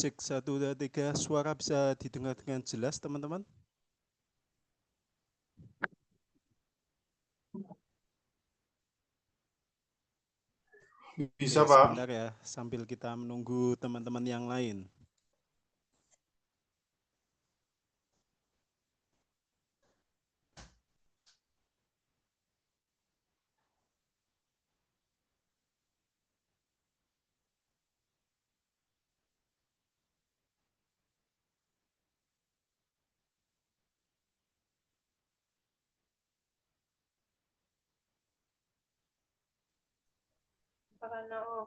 Cek 1, 2, 3. Suara bisa didengar dengan jelas, teman-teman? Bisa, Pak. Sebentar ya, sambil kita menunggu teman-teman yang lain.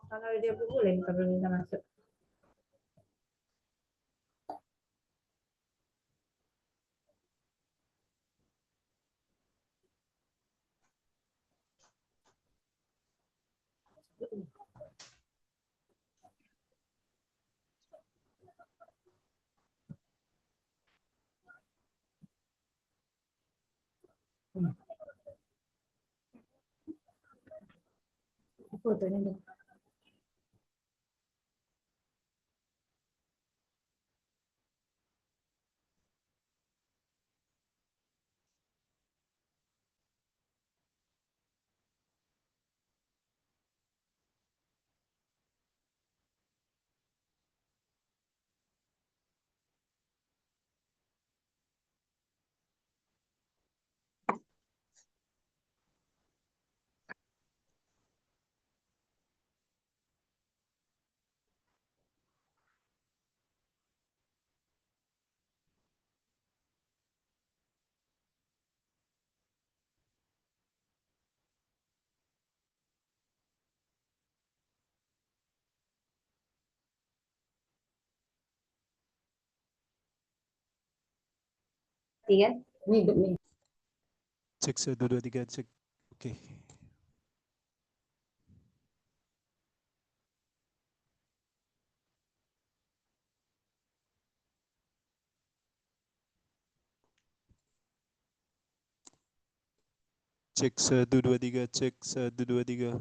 Karena dia boleh kalau kita masuk. Fotonya nih. Tiga, nih. Cek 1, 2, 3, cek. Oke. Cek 1, 2, 3, cek 1, 2, 3.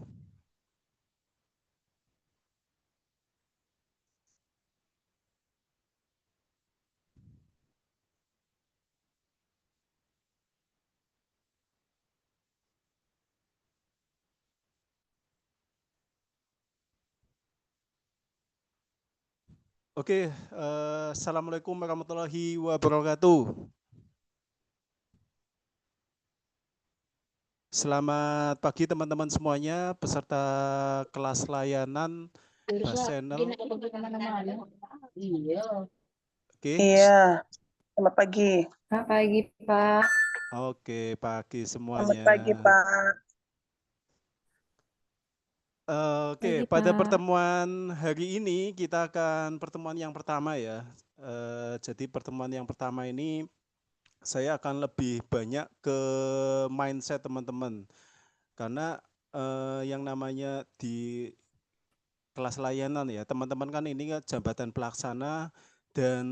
Oke, Assalamualaikum warahmatullahi wabarakatuh. Selamat pagi teman-teman semuanya, peserta kelas layanan Bas Channel. Iya. Oke. Iya, selamat pagi. Selamat pagi, Pak. Oke, pagi Selamat semuanya. pagi, Pak. Oke, Pagi, pada Pak. pertemuan hari ini kita akan pertemuan yang pertama ya. Jadi pertemuan yang pertama ini saya akan lebih banyak ke mindset teman-teman. Karena yang namanya di kelas layanan ya, teman-teman kan ini kan jabatan pelaksana dan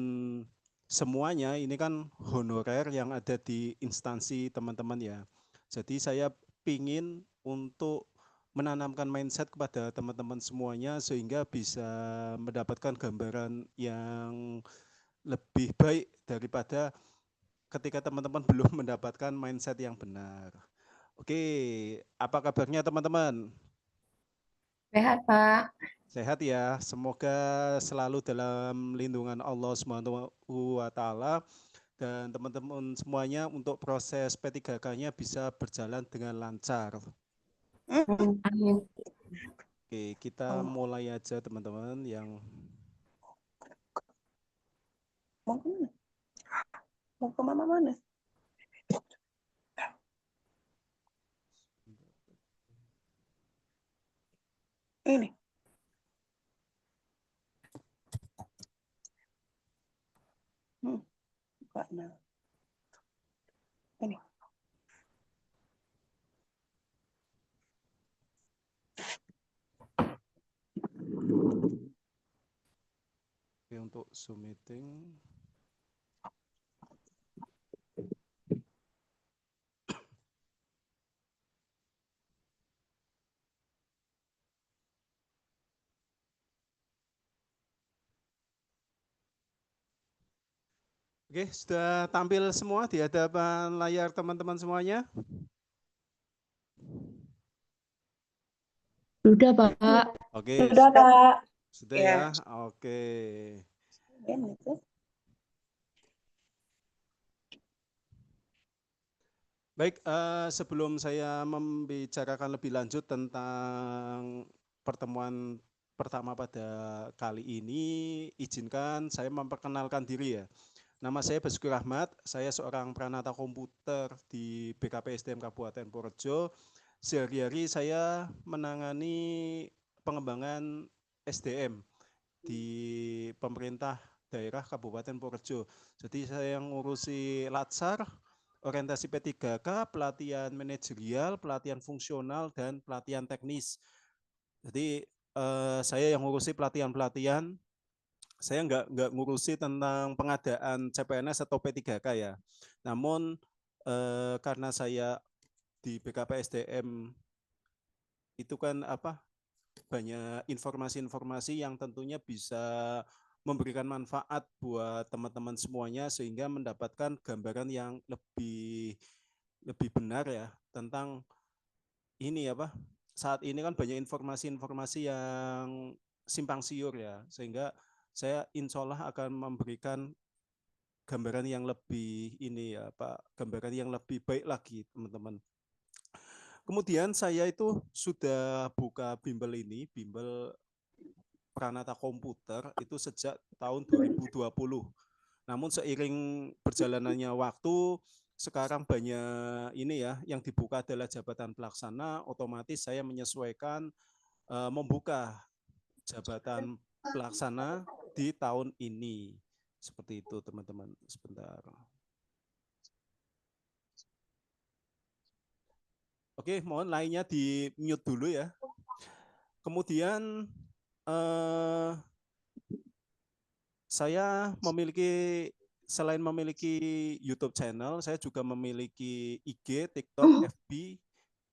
semuanya ini kan honorer yang ada di instansi teman-teman ya. Jadi saya pingin untuk menanamkan mindset kepada teman-teman semuanya sehingga bisa mendapatkan gambaran yang lebih baik daripada ketika teman-teman belum mendapatkan mindset yang benar. Oke, apa kabarnya teman-teman? Sehat, Pak. Sehat ya, semoga selalu dalam lindungan Allah Subhanahu wa taala dan teman-teman semuanya untuk proses P3K-nya bisa berjalan dengan lancar. Amin. Oke, kita mulai aja teman-teman yang Mau ke mana? Mau ke mama mana? Ini. Buka, nah. Ini. Oke, untuk Zoom meeting. Oke, sudah tampil semua di hadapan layar teman-teman semuanya? Sudah, Pak. Oke, Sudah, Pak. sudah Ya. ya. Oke. Baik, sebelum saya membicarakan lebih lanjut tentang pertemuan pertama pada kali ini, izinkan saya memperkenalkan diri ya. Nama saya Basuki Rahmat, saya seorang peranata komputer di BKP SDM Kabupaten Purworejo. Sehari-hari saya menangani pengembangan SDM di pemerintah daerah Kabupaten Purworejo. Jadi saya yang ngurusi Latsar, orientasi P3K, pelatihan manajerial, pelatihan fungsional, dan pelatihan teknis. Jadi saya yang ngurusi pelatihan-pelatihan. Saya nggak ngurusi tentang pengadaan CPNS atau P3K ya. Namun karena saya di BKP SDM itu kan banyak informasi-informasi yang tentunya bisa memberikan manfaat buat teman-teman semuanya sehingga mendapatkan gambaran yang lebih benar ya tentang ini saat ini kan banyak informasi-informasi yang simpang siur ya, sehingga saya insya Allah akan memberikan gambaran yang lebih ini ya Pak, gambaran yang lebih baik lagi teman-teman. Kemudian saya itu sudah buka bimbel ini, bimbel Pranata Komputer itu sejak tahun 2020. Namun seiring berjalannya waktu, sekarang banyak ini ya, yang dibuka adalah jabatan pelaksana, otomatis saya menyesuaikan membuka jabatan pelaksana di tahun ini. Seperti itu teman-teman, sebentar. Oke, mohon lainnya di mute dulu ya. Kemudian saya selain memiliki YouTube channel, saya juga memiliki IG, TikTok, FB,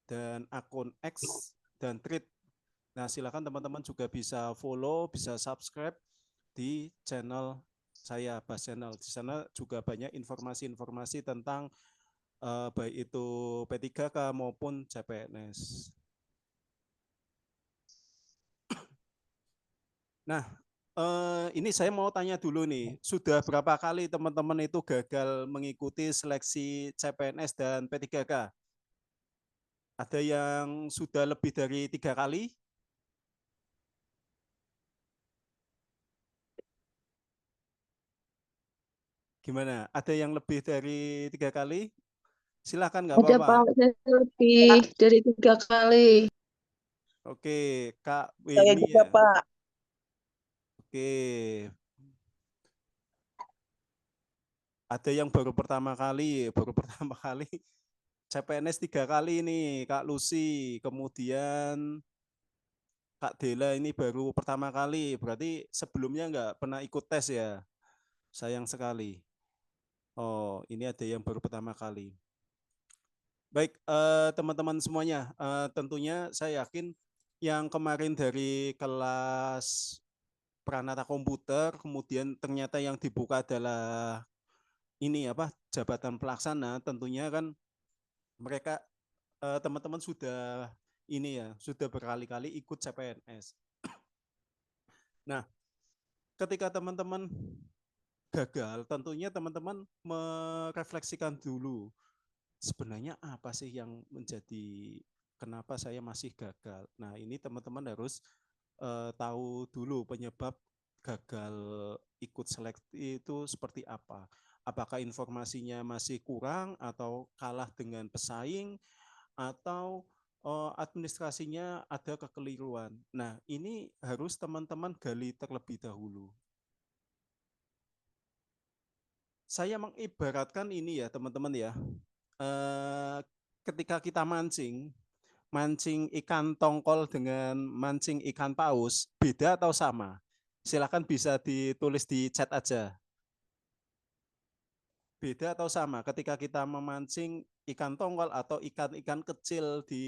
dan akun X dan Thread. Nah, silakan teman-teman juga bisa follow, bisa subscribe di channel saya, Bas Channel. Di sana juga banyak informasi-informasi tentang baik itu P3K maupun CPNS. Nah, ini saya mau tanya dulu nih, sudah berapa kali teman-teman itu gagal mengikuti seleksi CPNS dan P3K? Ada yang sudah lebih dari 3 kali? Gimana? Ada yang lebih dari 3 kali? Silakan, nggak Ada, apa-apa. Pak. Saya lebih dari 3 kali. Oke, Kak Saya Weni juga, ya. Pak. Oke. Ada yang baru pertama kali, CPNS 3 kali nih, Kak Lucy. Kemudian Kak Dela ini baru pertama kali, berarti sebelumnya nggak pernah ikut tes ya? Sayang sekali. Oh, ini ada yang baru pertama kali. Baik, teman-teman semuanya, tentunya saya yakin yang kemarin dari kelas Pranata Komputer, kemudian ternyata yang dibuka adalah ini jabatan pelaksana, tentunya kan mereka teman-teman sudah ini ya, sudah berkali-kali ikut CPNS. Nah, ketika teman-teman gagal, tentunya teman-teman merefleksikan dulu sebenarnya apa sih yang menjadi kenapa saya masih gagal. Nah, ini teman-teman harus tahu dulu penyebab gagal ikut seleksi itu seperti apa. Apakah informasinya masih kurang atau kalah dengan pesaing atau administrasinya ada kekeliruan. Nah, ini harus teman-teman gali terlebih dahulu. Saya mengibaratkan ini ya teman-teman ya, ketika kita mancing ikan tongkol dengan mancing ikan paus, beda atau sama? Silakan bisa ditulis di chat aja. Beda atau sama ketika kita memancing ikan tongkol atau ikan-ikan kecil di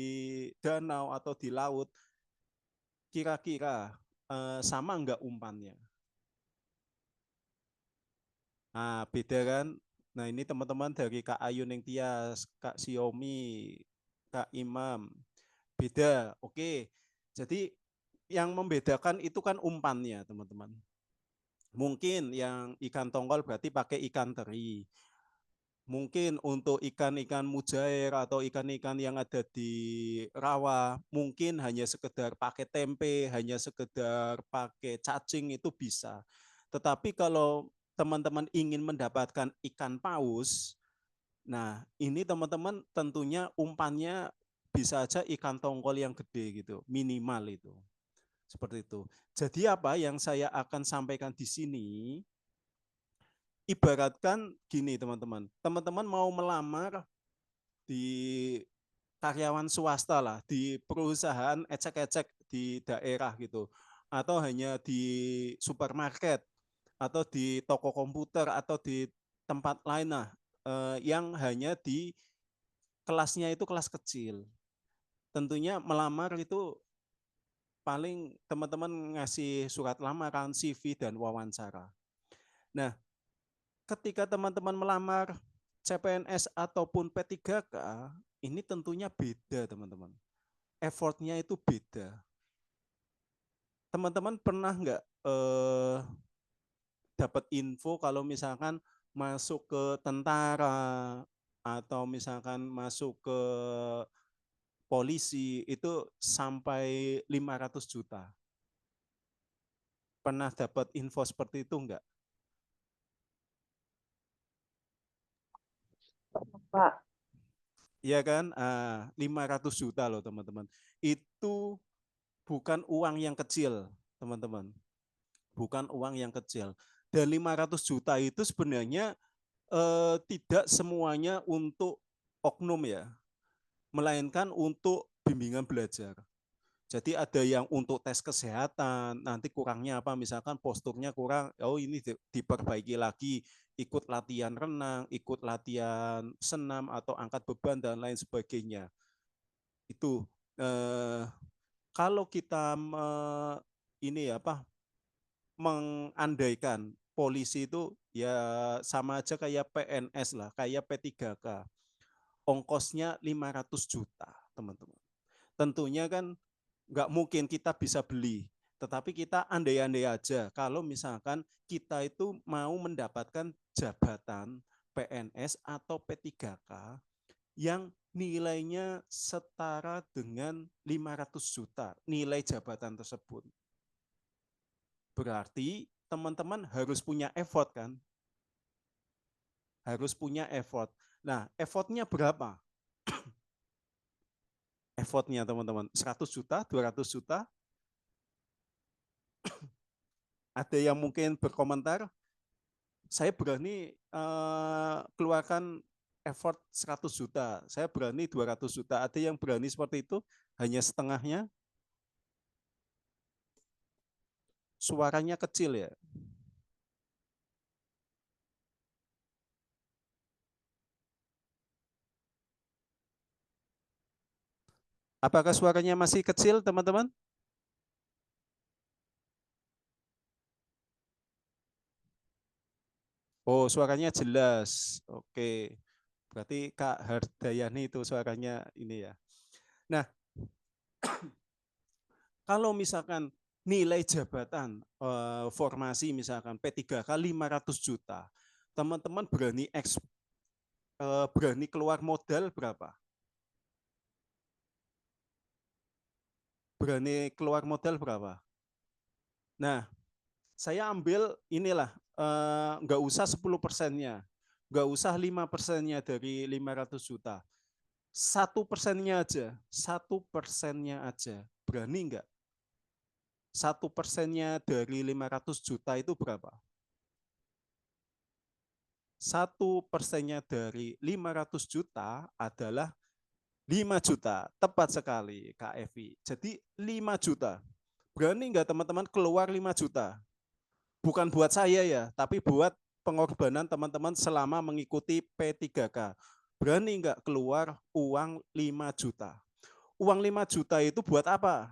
danau atau di laut, kira-kira sama enggak umpannya? Nah, beda kan? Nah, ini teman-teman dari Kak Ayu Ning Tias, Kak Xiaomi, Kak Imam. Beda. Oke. Jadi yang membedakan itu kan umpannya, teman-teman. Mungkin yang ikan tongkol berarti pakai ikan teri. Mungkin untuk ikan-ikan mujair atau ikan-ikan yang ada di rawa, mungkin hanya sekedar pakai tempe, hanya sekedar pakai cacing itu bisa. Tetapi kalau teman-teman ingin mendapatkan ikan paus, nah ini teman-teman tentunya umpannya bisa aja ikan tongkol yang gede gitu, minimal itu. Seperti itu. Jadi apa yang saya akan sampaikan di sini, ibaratkan gini teman-teman. Teman-teman mau melamar di karyawan swasta lah, di perusahaan ecek-ecek di daerah gitu. Atau hanya di supermarket, atau di toko komputer, atau di tempat lain lah, yang hanya di kelasnya itu kelas kecil. Tentunya melamar itu paling teman-teman ngasih surat lamaran, CV, dan wawancara. Nah, ketika teman-teman melamar CPNS ataupun P3K, ini tentunya beda teman-teman. Effortnya itu beda. Teman-teman pernah nggak dapat info kalau misalkan masuk ke tentara atau misalkan masuk ke polisi itu sampai 500 juta. Pernah dapat info seperti itu enggak? Pak. Iya kan? 500 juta loh teman-teman. Itu bukan uang yang kecil, teman-teman. Bukan uang yang kecil. Dan 500 juta itu sebenarnya tidak semuanya untuk oknum ya, melainkan untuk bimbingan belajar. Jadi ada yang untuk tes kesehatan, nanti kurangnya apa, misalkan posturnya kurang, oh ini diperbaiki lagi, ikut latihan renang, ikut latihan senam atau angkat beban dan lain sebagainya. Itu kalau kita ini apa mengandaikan polisi itu ya sama aja kayak PNS lah, kayak P3K. Ongkosnya 500 juta, teman-teman. Tentunya kan nggak mungkin kita bisa beli, tetapi kita andai-andai aja kalau misalkan kita itu mau mendapatkan jabatan PNS atau P3K yang nilainya setara dengan 500 juta nilai jabatan tersebut. Berarti teman-teman harus punya effort kan? Harus punya effort. Nah, effortnya berapa? Effortnya teman-teman 100 juta, 200 juta. Ada yang mungkin berkomentar, saya berani keluarkan effort 100 juta, saya berani 200 juta. Ada yang berani seperti itu? Hanya setengahnya? Suaranya kecil ya? Apakah suaranya masih kecil, teman-teman? Oh, suaranya jelas. Oke. Berarti Kak Hardayani itu suaranya ini ya. Nah, kalau misalkan nilai jabatan formasi misalkan P3K 500 juta, teman-teman berani keluar modal berapa? Berani keluar modal berapa? Nah, saya ambil inilah, nggak usah 10%-nya, nggak usah 5%-nya dari 500 juta. 1%-nya aja, 1%-nya aja. Berani nggak? 1%-nya dari 500 juta itu berapa? 1%-nya dari 500 juta adalah 5 juta. Tepat sekali, Kak Evi. Jadi 5 juta. Berani nggak teman-teman keluar 5 juta? Bukan buat saya ya, tapi buat pengorbanan teman-teman selama mengikuti P3K. Berani nggak keluar uang 5 juta? Uang 5 juta itu buat apa?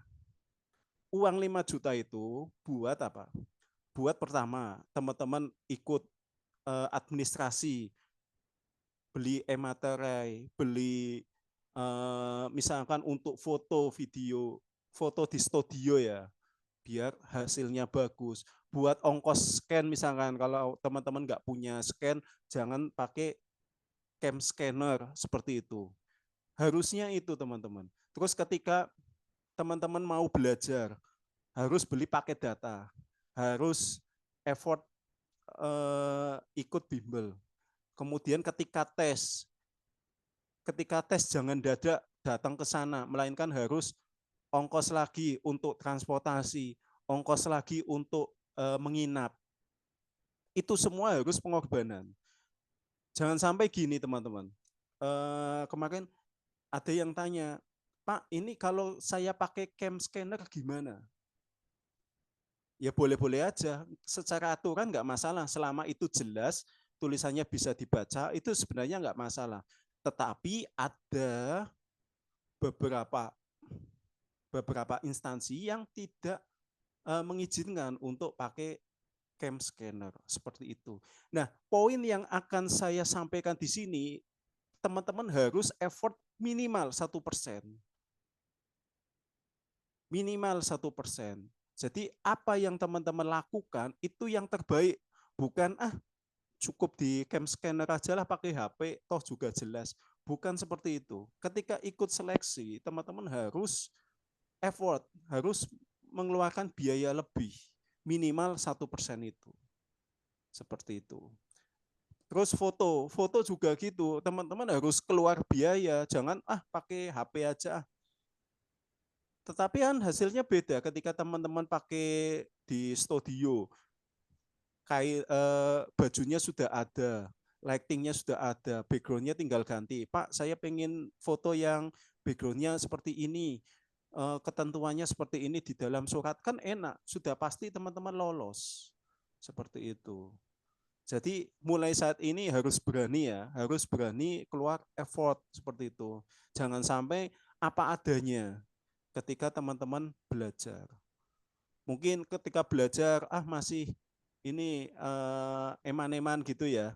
Uang 5 juta itu buat apa? Buat pertama, teman-teman ikut administrasi, beli e-materai, beli misalkan untuk foto, video, foto di studio ya, biar hasilnya bagus. Buat ongkos scan misalkan, kalau teman-teman nggak punya scan, jangan pakai cam scanner seperti itu. Harusnya itu teman-teman. Terus ketika teman-teman mau belajar, harus beli paket data, harus effort ikut bimbel. Kemudian ketika tes jangan dadak datang ke sana, melainkan harus ongkos lagi untuk transportasi, ongkos lagi untuk menginap. Itu semua harus pengorbanan. Jangan sampai gini teman-teman. Kemarin ada yang tanya, Pak, ini kalau saya pakai cam scanner gimana? Ya boleh-boleh aja, secara aturan nggak masalah, selama itu jelas, tulisannya bisa dibaca, itu sebenarnya nggak masalah. Tetapi ada beberapa instansi yang tidak mengizinkan untuk pakai cam scanner seperti itu. Nah, poin yang akan saya sampaikan di sini, teman-teman harus effort minimal 1%. Minimal 1%. Jadi apa yang teman-teman lakukan itu yang terbaik, bukan cukup di cam scanner aja lah pakai HP, toh juga jelas. Bukan seperti itu. Ketika ikut seleksi, teman-teman harus effort, harus mengeluarkan biaya lebih, minimal 1% itu. Seperti itu. Terus foto juga gitu, teman-teman harus keluar biaya, jangan pakai HP aja. Tetapi kan hasilnya beda ketika teman-teman pakai di studio, kayak bajunya sudah ada, lightingnya sudah ada, backgroundnya tinggal ganti. Pak, saya pengen foto yang backgroundnya seperti ini, ketentuannya seperti ini di dalam surat, kan enak, sudah pasti teman-teman lolos. Seperti itu. Jadi mulai saat ini harus berani ya, harus berani keluar effort seperti itu. Jangan sampai apa adanya ketika teman-teman belajar. Mungkin ketika belajar masih ini eman-eman gitu ya.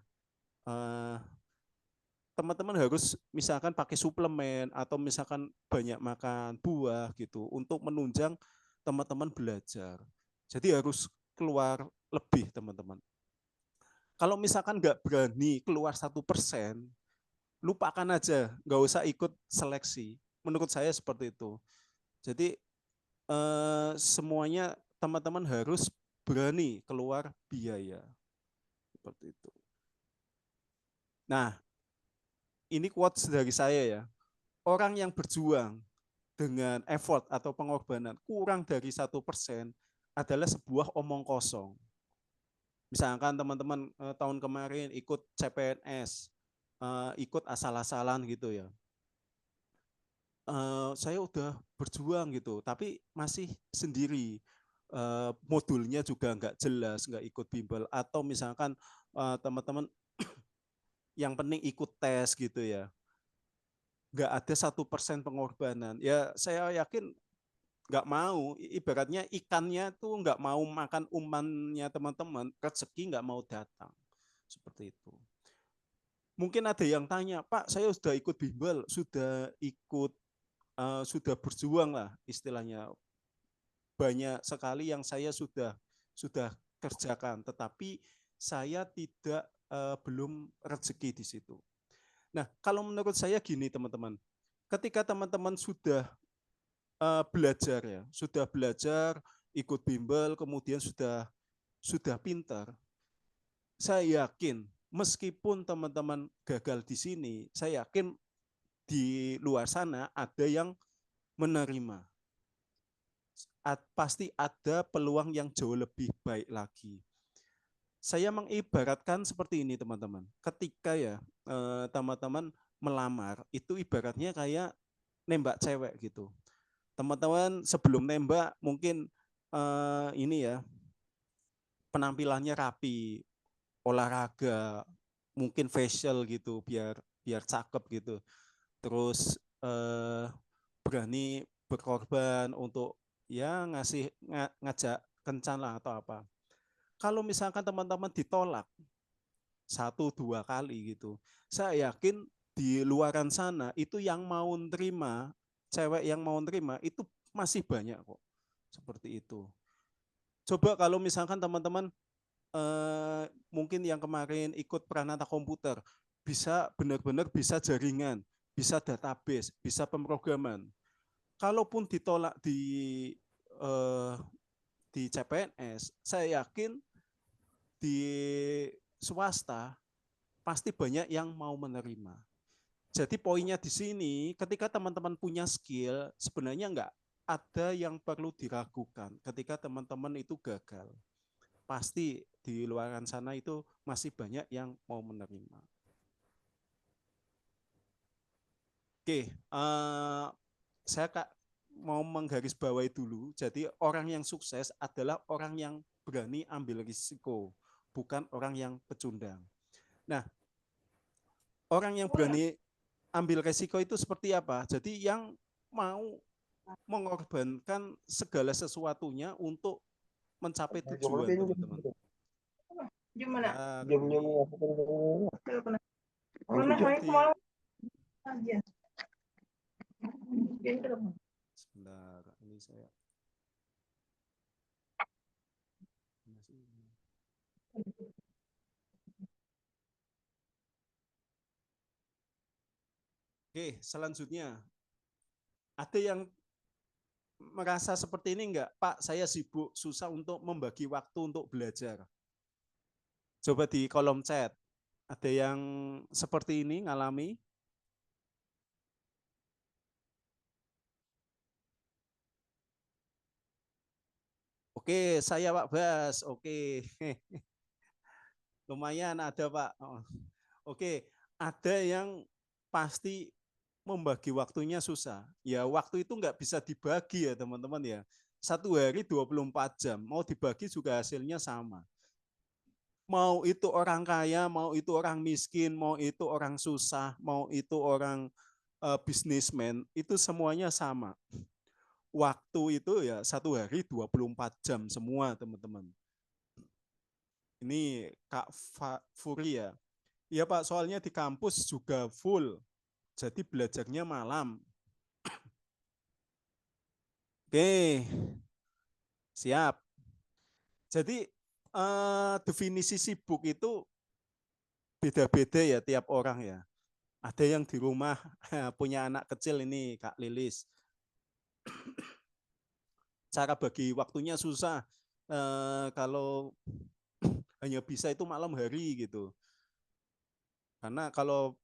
Teman-teman harus misalkan pakai suplemen atau misalkan banyak makan buah gitu untuk menunjang teman-teman belajar. Jadi harus keluar lebih teman-teman. Kalau misalkan nggak berani keluar 1%, lupakan aja, nggak usah ikut seleksi. Menurut saya seperti itu. Jadi semuanya teman-teman harus berani keluar biaya. Seperti itu. Nah, ini quotes dari saya ya. Orang yang berjuang dengan effort atau pengorbanan kurang dari 1% adalah sebuah omong kosong. Misalkan teman-teman tahun kemarin ikut CPNS, ikut asal-asalan gitu ya. Saya udah berjuang gitu, tapi masih sendiri. Modulnya juga nggak jelas, nggak ikut bimbel. Atau misalkan teman-teman yang penting ikut tes gitu ya. Nggak ada 1% pengorbanan. Ya saya yakin nggak mau, ibaratnya ikannya tuh nggak mau makan umpannya teman-teman, rezeki nggak mau datang. Seperti itu. Mungkin ada yang tanya, Pak, saya sudah ikut bimbel, sudah berjuang lah istilahnya. Banyak sekali yang saya sudah kerjakan, tetapi saya tidak belum rezeki di situ. Nah, kalau menurut saya gini teman-teman, ketika teman-teman sudah belajar ya, sudah belajar, ikut bimbel, kemudian sudah pintar, saya yakin meskipun teman-teman gagal di sini, saya yakin di luar sana ada yang menerima. Pasti ada peluang yang jauh lebih baik lagi. Saya mengibaratkan seperti ini teman-teman. Ketika ya teman-teman melamar, itu ibaratnya kayak nembak cewek gitu. Teman-teman sebelum nembak mungkin ini ya penampilannya rapi, olahraga, mungkin facial gitu biar biar cakep gitu. Terus berani berkorban untuk ya ngajak kencan lah atau apa. Kalau misalkan teman-teman ditolak, 1-2 kali gitu. Saya yakin di luaran sana itu yang mau nerima, cewek yang mau nerima itu masih banyak kok. Seperti itu. Coba kalau misalkan teman-teman mungkin yang kemarin ikut Pranata Komputer, bisa benar-benar bisa jaringan, bisa database, bisa pemrograman. Kalaupun ditolak eh, di CPNS, saya yakin di swasta pasti banyak yang mau menerima. Jadi poinnya di sini, ketika teman-teman punya skill, sebenarnya enggak ada yang perlu diragukan ketika teman-teman itu gagal. Pasti di luar sana itu masih banyak yang mau menerima. Oke, saya mau menggarisbawahi dulu. Jadi orang yang sukses adalah orang yang berani ambil risiko, bukan orang yang pecundang. Nah, orang yang berani ambil risiko itu seperti apa? Jadi yang mau mengorbankan segala sesuatunya untuk mencapai tujuan, teman-teman. Gimana? Ya, sebentar, ini saya Oke, selanjutnya ada yang merasa seperti ini enggak? Pak, saya sibuk, susah untuk membagi waktu untuk belajar. Coba di kolom chat. Ada yang seperti ini ngalami? Oke, saya Pak Bas. Oke. Lumayan ada Pak. Oke, ada yang pasti membagi waktunya susah. Ya waktu itu nggak bisa dibagi ya teman-teman ya. 1 hari 24 jam. Mau dibagi juga hasilnya sama. Mau itu orang kaya, mau itu orang miskin, mau itu orang susah, mau itu orang bisnismen, itu semuanya sama. Waktu itu ya 1 hari 24 jam semua teman-teman. Ini Kak Furi ya. Iya Pak, soalnya di kampus juga full. Jadi belajarnya malam. Oke, siap. Jadi definisi sibuk itu beda-beda ya tiap orang ya. Ada yang di rumah punya anak kecil ini Kak Lilis. Cara bagi waktunya susah. Kalau hanya bisa itu malam hari gitu. Karena kalau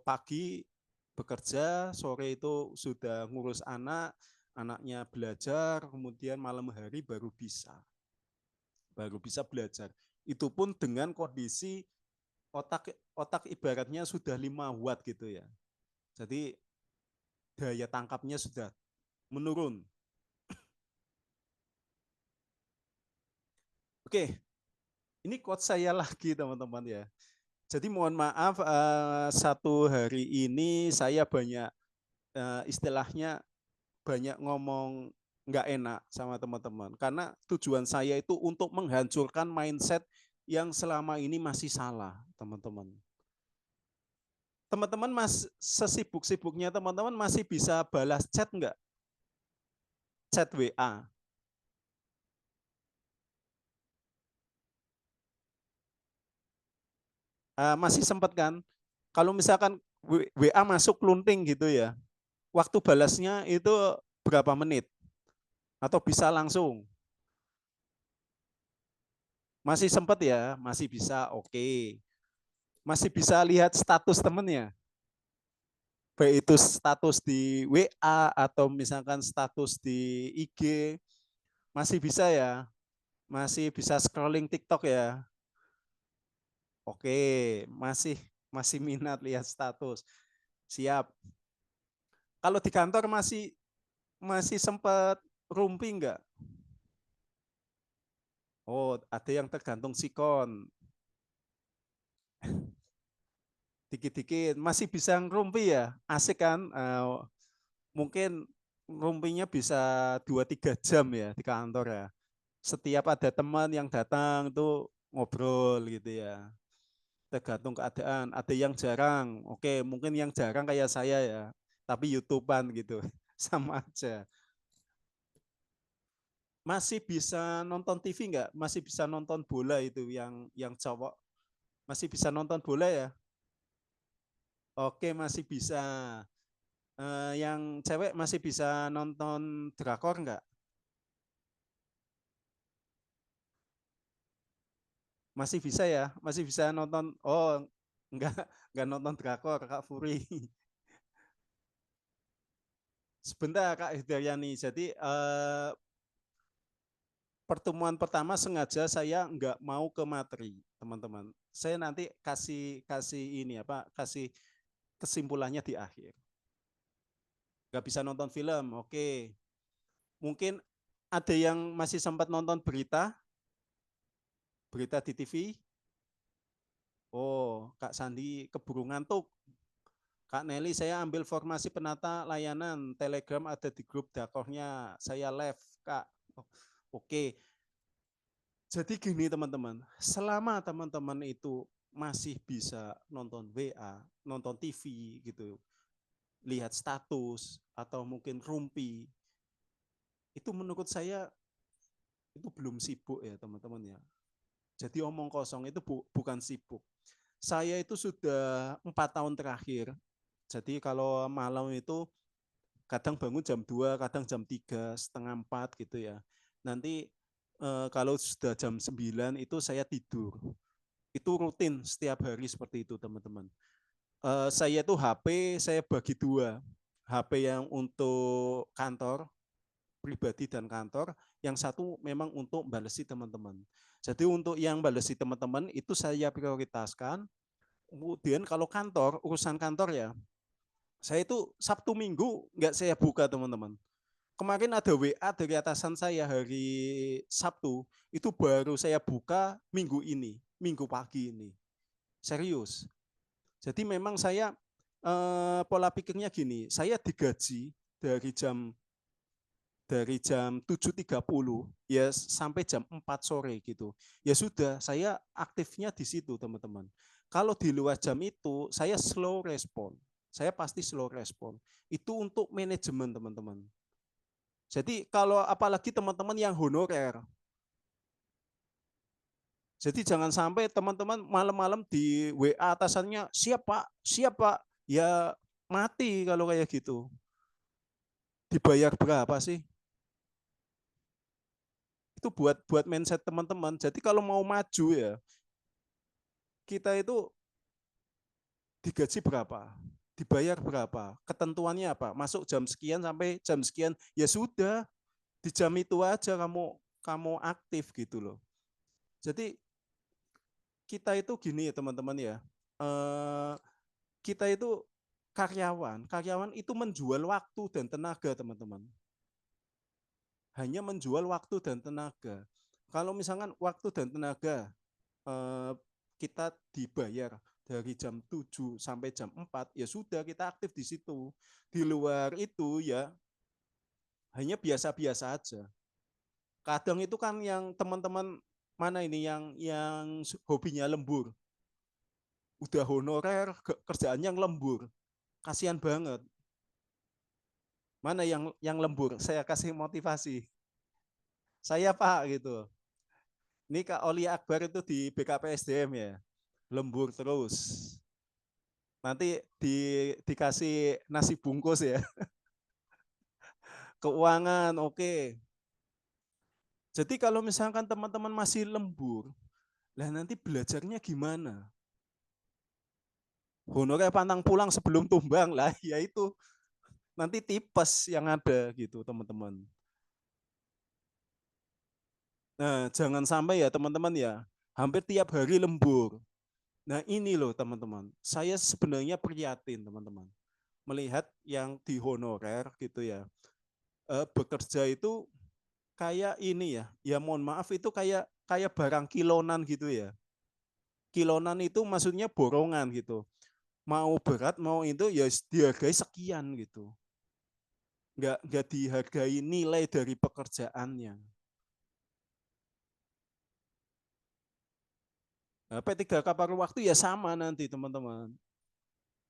pagi bekerja, sore itu sudah ngurus anak, anaknya belajar, kemudian malam hari baru bisa belajar. Itu pun dengan kondisi otak ibaratnya sudah 5 watt gitu ya. Jadi daya tangkapnya sudah menurun. Oke, ini quote saya lagi teman-teman ya. Jadi mohon maaf 1 hari ini saya banyak istilahnya banyak ngomong nggak enak sama teman-teman. Karena tujuan saya itu untuk menghancurkan mindset yang selama ini masih salah teman-teman. Teman-teman sesibuk-sibuknya teman-teman masih bisa balas chat nggak? Chat WA. Masih sempat kan? Kalau misalkan WA masuk lunting gitu ya, waktu balasnya itu berapa menit? Atau bisa langsung? Masih sempat ya? Masih bisa, oke. Masih bisa lihat status temennya? Baik itu status di WA atau misalkan status di IG, masih bisa ya? Masih bisa scrolling TikTok ya? Oke, masih masih minat lihat status. Siap. Kalau di kantor masih masih sempat rumpi enggak? Oh, ada yang tergantung sikon. Dikit-dikit masih bisa ngerumpi ya? Asik kan? Mungkin rumpinya bisa 2-3 jam ya di kantor ya. Setiap ada teman yang datang tuh ngobrol gitu ya. Tergantung keadaan. Ada yang jarang. Oke, mungkin yang jarang kayak saya ya. Tapi YouTubean gitu. Sama aja. Masih bisa nonton TV nggak? Masih bisa nonton bola itu yang cowok. Masih bisa nonton bola ya? Oke, masih bisa. Yang cewek masih bisa nonton drakor nggak? Masih bisa ya? Masih bisa nonton? Oh, nggak nggak nonton drakor, Kak Furi. Sebentar Kak Hidaryani. Jadi pertemuan pertama sengaja saya nggak mau ke materi, teman-teman. Saya nanti kasih kasih ini apa? Kasih kesimpulannya di akhir. Nggak bisa nonton film, oke. Mungkin ada yang masih sempat nonton berita, berita di TV. Oh, Kak Sandi keburu ngantuk. Kak Nelly, saya ambil formasi penata layanan Telegram ada di grup dakornya. Saya live, Kak. Oke, jadi gini teman-teman, selama teman-teman itu masih bisa nonton WA, nonton TV gitu, lihat status atau mungkin rumpi, itu menurut saya itu belum sibuk ya teman-teman ya. Jadi omong kosong itu bukan sibuk. Saya itu sudah 4 tahun terakhir. Jadi kalau malam itu kadang bangun jam 2, kadang jam 3, setengah 4 gitu ya. Nanti kalau sudah jam 9 itu saya tidur. Itu rutin setiap hari seperti itu teman-teman. Saya itu HP saya bagi dua. HP yang untuk kantor, pribadi dan kantor, yang satu memang untuk balesi teman-teman. Jadi untuk yang balesi teman-teman itu saya prioritaskan. Kemudian kalau kantor, urusan kantor ya, saya itu Sabtu Minggu nggak saya buka teman-teman. Kemarin ada WA dari atasan saya hari Sabtu, itu baru saya buka minggu ini, minggu pagi ini. Serius. Jadi memang saya pola pikirnya gini, saya digaji dari jam 7.30 ya sampai jam 4 sore gitu. Ya sudah, saya aktifnya di situ teman-teman. Kalau di luar jam itu saya slow respon. Saya pasti slow respon. Itu untuk manajemen teman-teman. Jadi kalau apalagi teman-teman yang honorer. Jadi jangan sampai teman-teman malam-malam di WA atasannya, siap Pak. Ya mati kalau kayak gitu. Dibayar berapa sih? Itu buat buat mindset teman-teman. Jadi kalau mau maju ya, kita itu digaji berapa? Dibayar berapa? Ketentuannya apa? Masuk jam sekian sampai jam sekian. Ya sudah, di jam itu aja kamu kamu aktif gitu loh. Jadi kita itu gini ya teman-teman ya. Eh, kita itu karyawan itu menjual waktu dan tenaga teman-teman. Hanya menjual waktu dan tenaga. Kalau misalkan waktu dan tenaga eh, kita dibayar dari jam 7 sampai jam 4, ya sudah kita aktif di situ. Di luar itu ya hanya biasa-biasa aja. Kadang itu kan yang teman-teman mana ini yang hobinya lembur, udah honorer kerjaannya lembur, kasihan banget. Mana yang lembur? Saya kasih motivasi. Saya Pak gitu. Ini Kak Oli Akbar itu di BKPSDM ya, lembur terus. Nanti dikasih nasi bungkus ya. Keuangan, oke. Jadi kalau misalkan teman-teman masih lembur, lah nanti belajarnya gimana? Honornya pantang pulang sebelum tumbang lah, ya itu nanti tipes yang ada gitu teman-teman. Nah, jangan sampai ya teman-teman ya, hampir tiap hari lembur. Nah ini loh teman-teman, saya sebenarnya prihatin teman-teman. Melihat yang di honorer gitu ya, bekerja itu kayak ini ya, ya mohon maaf itu kayak kayak barang kilonan gitu ya. Kilonan itu maksudnya borongan gitu. Mau berat mau itu ya dihargai sekian gitu. Nggak dihargai nilai dari pekerjaannya. Nah, P3K paruh waktu ya sama nanti teman-teman.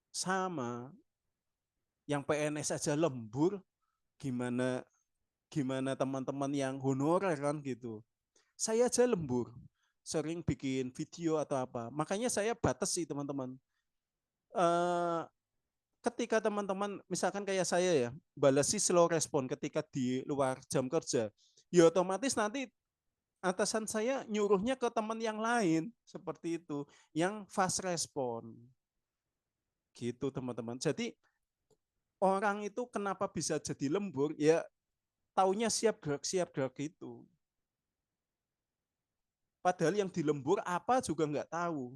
Sama. Yang PNS aja lembur, gimana gimana teman-teman yang honorer kan gitu. Saya aja lembur, sering bikin video atau apa. Makanya saya batasi teman-teman. Eh, Ketika teman-teman misalkan kayak saya ya, balasi slow respon ketika di luar jam kerja, ya otomatis nanti atasan saya nyuruhnya ke teman yang lain seperti itu, yang fast respon. Gitu teman-teman. Jadi orang itu kenapa bisa jadi lembur? Ya taunya siap gerak itu. Padahal yang di lembur apa juga nggak tahu.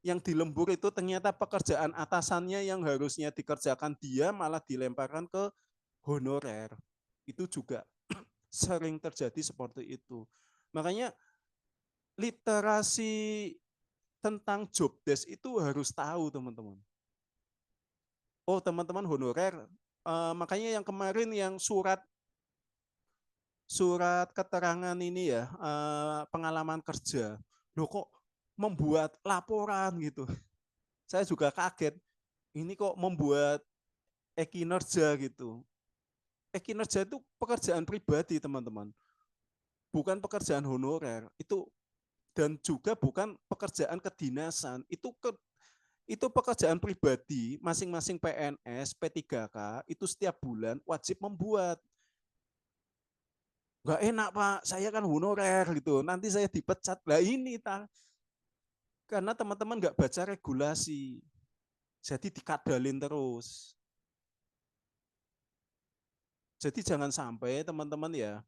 Yang di lembur itu ternyata pekerjaan atasannya yang harusnya dikerjakan dia malah dilemparkan ke honorer. Itu juga sering terjadi seperti itu. Makanya literasi tentang job desk itu harus tahu teman-teman. Oh teman-teman honorer, makanya yang kemarin yang surat surat keterangan ini ya, pengalaman kerja. Loh kok membuat laporan gitu. Saya juga kaget. Ini kok membuat e-kinerja gitu. E-kinerja itu pekerjaan pribadi, teman-teman. Bukan pekerjaan honorer. Itu dan juga bukan pekerjaan kedinasan. Itu pekerjaan pribadi masing-masing PNS, P3K itu setiap bulan wajib membuat. Nggak enak Pak, saya kan honorer gitu. Nanti saya dipecat. Lah ini karena teman-teman nggak baca regulasi. Jadi dikadalin terus. Jadi jangan sampai teman-teman ya,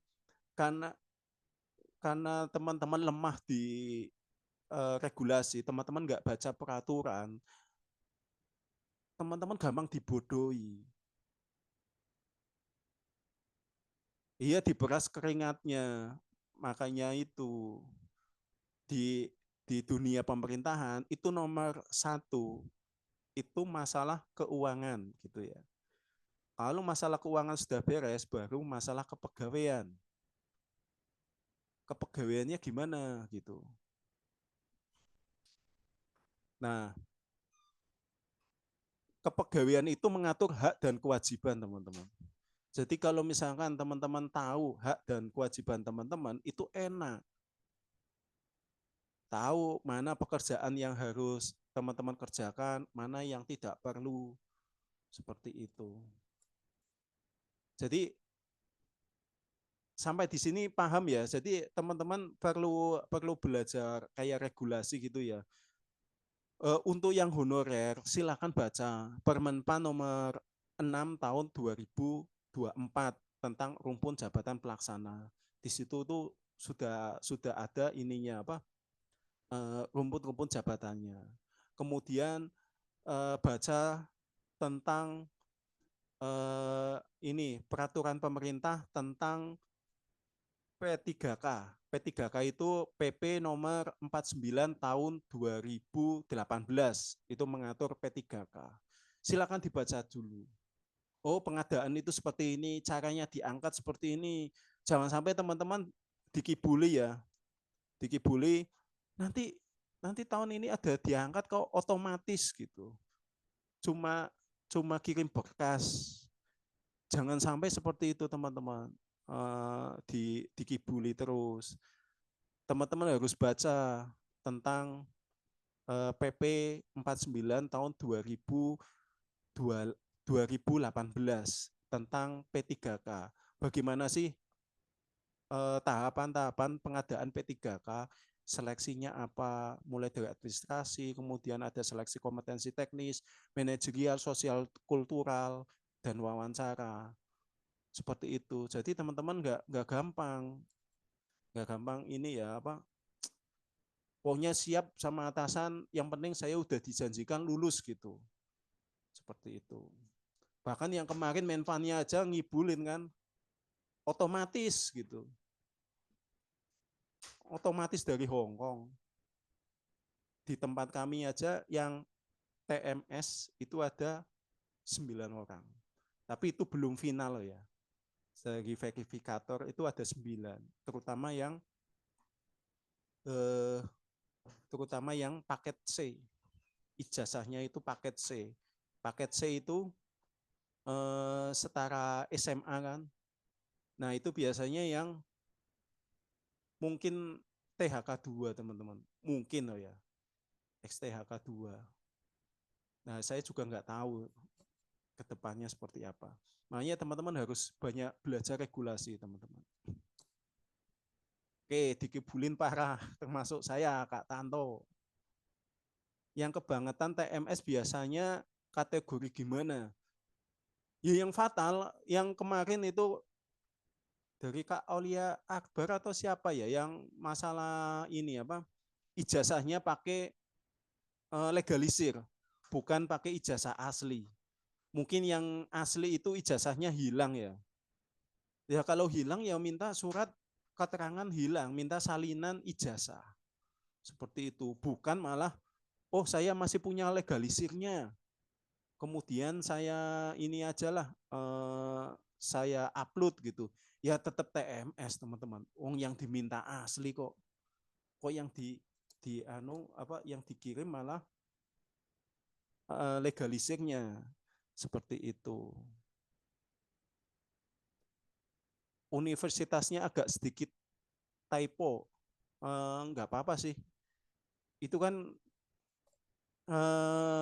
karena teman-teman lemah di regulasi, teman-teman nggak baca peraturan, teman-teman gampang dibodohi. Iya diperas keringatnya, makanya itu di dunia pemerintahan itu nomor satu itu masalah keuangan gitu ya. Kalau masalah keuangan sudah beres, baru masalah kepegawaian. Kepegawaiannya gimana gitu. Nah, kepegawaian itu mengatur hak dan kewajiban teman-teman. Jadi kalau misalkan teman-teman tahu hak dan kewajiban teman-teman itu enak. Tahu mana pekerjaan yang harus teman-teman kerjakan, mana yang tidak perlu. Seperti itu. Jadi sampai di sini paham ya. Jadi teman-teman perlu perlu belajar kayak regulasi gitu ya. Untuk yang honorer silakan baca Permenpan nomor 6 tahun 2024 tentang rumpun jabatan pelaksana. Di situ tuh sudah ada ininya apa? Rumpun-rumpun jabatannya. Kemudian baca tentang ini peraturan pemerintah tentang P3K. P3K itu PP nomor 49 tahun 2018. Itu mengatur P3K. Silakan dibaca dulu. Oh, pengadaan itu seperti ini, caranya diangkat seperti ini. Jangan sampai teman-teman dikibuli ya. Dikibuli nanti nanti tahun ini ada diangkat kok otomatis gitu. Cuma cuma kirim berkas. Jangan sampai seperti itu teman-teman. Dikibuli terus. Teman-teman harus baca tentang PP 49 tahun 2018 tentang P3K. Bagaimana sih tahapan-tahapan pengadaan P3K? Seleksinya apa? Mulai dari administrasi, kemudian ada seleksi kompetensi teknis, manajerial, sosial, kultural, dan wawancara. Seperti itu. Jadi teman-teman nggak gampang ini ya apa pokoknya siap sama atasan, yang penting saya udah dijanjikan lulus gitu. Seperti itu. Bahkan yang kemarin Menfannya aja ngibulin kan, otomatis gitu. Otomatis dari Hong Kong. Di tempat kami aja yang TMS itu ada 9 orang. Tapi itu belum final ya. Segi verifikator itu ada 9. Terutama yang terutama yang paket C. Ijazahnya itu paket C. Paket C itu setara SMA kan. Nah, itu biasanya yang mungkin THK 2, teman-teman. Mungkin loh ya. XTHK 2. Nah, saya juga nggak tahu ke depannya seperti apa. Makanya teman-teman harus banyak belajar regulasi, teman-teman. Oke, dikibulin parah, termasuk saya, Kak Tanto. Yang kebangetan TMS biasanya kategori gimana? Ya yang fatal, yang kemarin itu dari Kak Aulia Akbar atau siapa ya, yang masalah ini apa, ijazahnya pakai legalisir, bukan pakai ijazah asli. Mungkin yang asli itu ijazahnya hilang ya. Ya kalau hilang ya minta surat keterangan hilang, minta salinan ijazah. Seperti itu, bukan malah oh saya masih punya legalisirnya. Kemudian saya ini aja lah saya upload gitu. Ya tetap TMS, teman-teman. Yang diminta asli kok. Kok yang di anu apa yang dikirim malah legalisirnya. Seperti itu. Universitasnya agak sedikit typo. Nggak apa-apa sih. Itu kan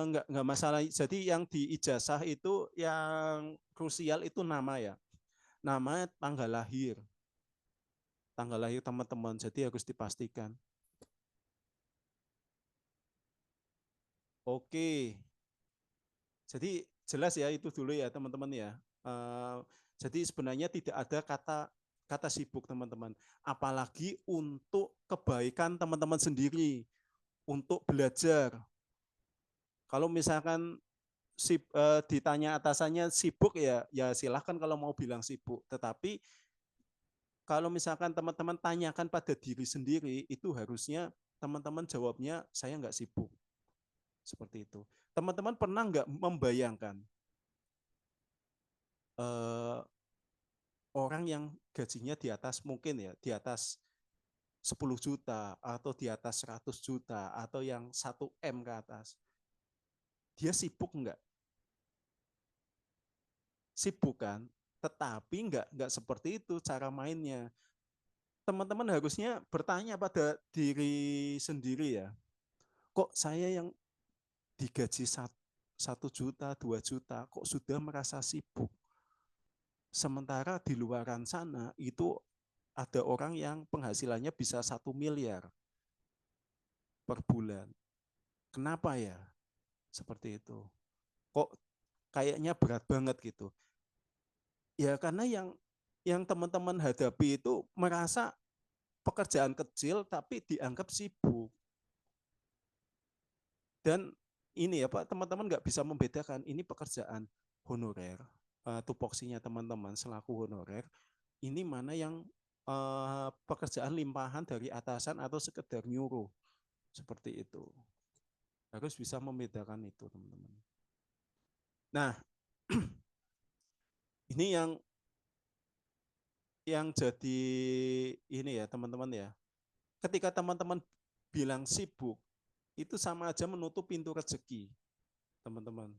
nggak masalah. Jadi yang di ijazah itu yang krusial itu nama ya. Nama, tanggal lahir teman-teman. Jadi harus dipastikan. Oke. Jadi jelas ya itu dulu ya teman-teman ya. Jadi sebenarnya tidak ada kata sibuk teman-teman. Apalagi untuk kebaikan teman-teman sendiri, untuk belajar. Kalau misalkan ditanya atasannya sibuk ya silahkan kalau mau bilang sibuk. Tetapi kalau misalkan teman-teman tanyakan pada diri sendiri, itu harusnya teman-teman jawabnya saya nggak sibuk. Seperti itu. Teman-teman pernah nggak membayangkan orang yang gajinya di atas mungkin ya, di atas 10 juta atau di atas 100 juta atau yang 1 M ke atas. Dia sibuk enggak? Sibuk kan? Tetapi enggak seperti itu cara mainnya. Teman-teman harusnya bertanya pada diri sendiri ya. Kok saya yang digaji 1 juta, 2 juta, kok sudah merasa sibuk? Sementara di luaran sana itu ada orang yang penghasilannya bisa 1 miliar per bulan. Kenapa ya? Seperti itu. Kok kayaknya berat banget gitu. Ya karena yang teman-teman hadapi itu merasa pekerjaan kecil tapi dianggap sibuk. Dan ini ya Pak, teman-teman nggak bisa membedakan ini pekerjaan honorer, tupoksinya teman-teman selaku honorer, ini mana yang pekerjaan limpahan dari atasan atau sekedar nyuruh. Seperti itu. Harus bisa membedakan itu teman-teman. Nah, ini yang jadi ini ya teman-teman ya. Ketika teman-teman bilang sibuk, itu sama aja menutup pintu rezeki, teman-teman.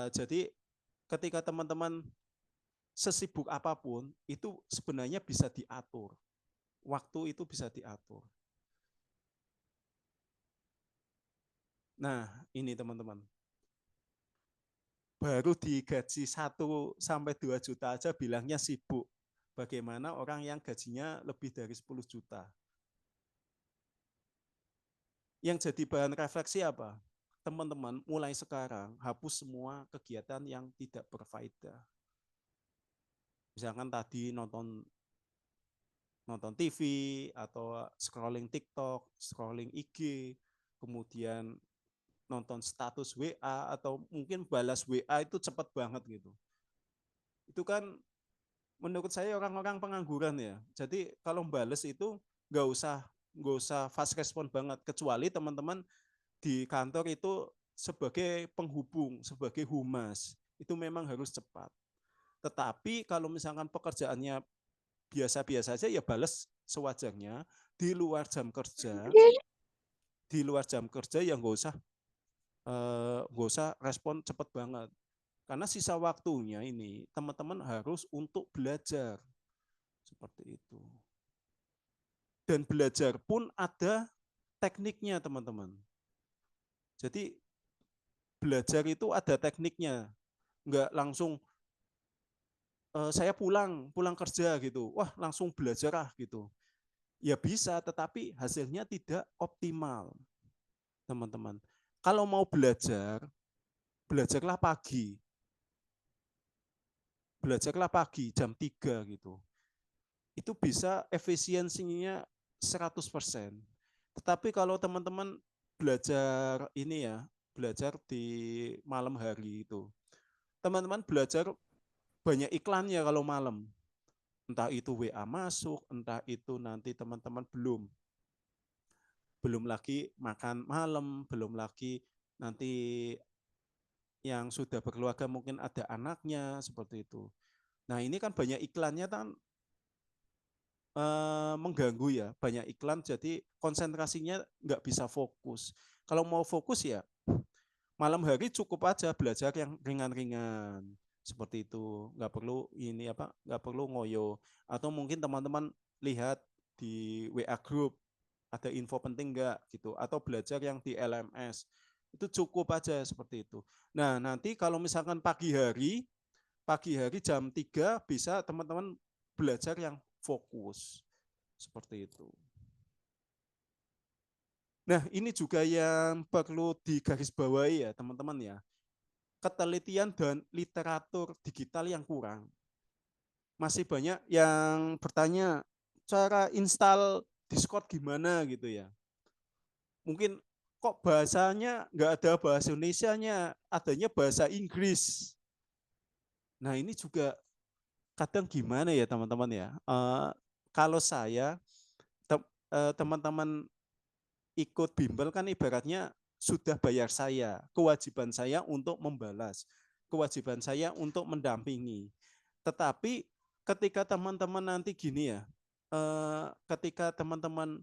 Jadi ketika teman-teman sesibuk apapun, itu sebenarnya bisa diatur. Waktu itu bisa diatur. Nah, ini teman-teman. Baru digaji 1-2 juta aja bilangnya sibuk. Bagaimana orang yang gajinya lebih dari 10 juta. Yang jadi bahan refleksi apa? Teman-teman mulai sekarang hapus semua kegiatan yang tidak berfaedah. Misalkan tadi nonton TV atau scrolling TikTok, scrolling IG, kemudian nonton status WA atau mungkin balas WA itu cepat banget gitu. Itu kan menurut saya orang-orang pengangguran ya. Jadi kalau balas itu nggak usah fast respon banget, kecuali teman-teman di kantor itu sebagai penghubung, sebagai humas, itu memang harus cepat. Tetapi kalau misalkan pekerjaannya biasa-biasa saja ya balas sewajarnya di luar jam kerja. di luar jam kerja ya nggak usah respon cepat banget. Karena sisa waktunya ini teman-teman harus untuk belajar seperti itu. Dan belajar pun ada tekniknya teman-teman. Jadi belajar itu ada tekniknya, nggak langsung saya pulang kerja gitu, wah langsung belajar gitu. Ya bisa, tetapi hasilnya tidak optimal, teman-teman. Kalau mau belajar, belajarlah pagi. Belajarlah pagi jam 3 gitu. Itu bisa efisiensinya 100%. Tetapi kalau teman-teman belajar ini ya, belajar di malam hari itu, teman-teman belajar banyak iklannya kalau malam. Entah itu WA masuk, entah itu nanti teman-teman belum lagi makan malam, belum lagi nanti yang sudah berkeluarga mungkin ada anaknya seperti itu. Nah ini kan banyak iklannya kan mengganggu ya, banyak iklan jadi konsentrasinya nggak bisa fokus. Kalau mau fokus ya malam hari cukup aja belajar yang ringan-ringan seperti itu, nggak perlu ini apa, nggak perlu ngoyo. Atau mungkin teman-teman lihat di WA group ada info penting nggak gitu, atau belajar yang di LMS itu cukup aja seperti itu. Nah nanti kalau misalkan pagi hari jam 3 bisa teman-teman belajar yang fokus seperti itu. Nah ini juga yang perlu digarisbawahi ya teman-teman ya, ketelitian dan literatur digital yang kurang. Masih banyak yang bertanya cara install Discord gimana gitu ya. Mungkin kok bahasanya nggak ada bahasa Indonesianya, adanya bahasa Inggris. Nah ini juga kadang gimana ya teman-teman ya. Kalau saya teman-teman ikut bimbel kan ibaratnya sudah bayar saya, kewajiban saya untuk membalas, kewajiban saya untuk mendampingi. Tetapi ketika teman-teman nanti gini ya, ketika teman-teman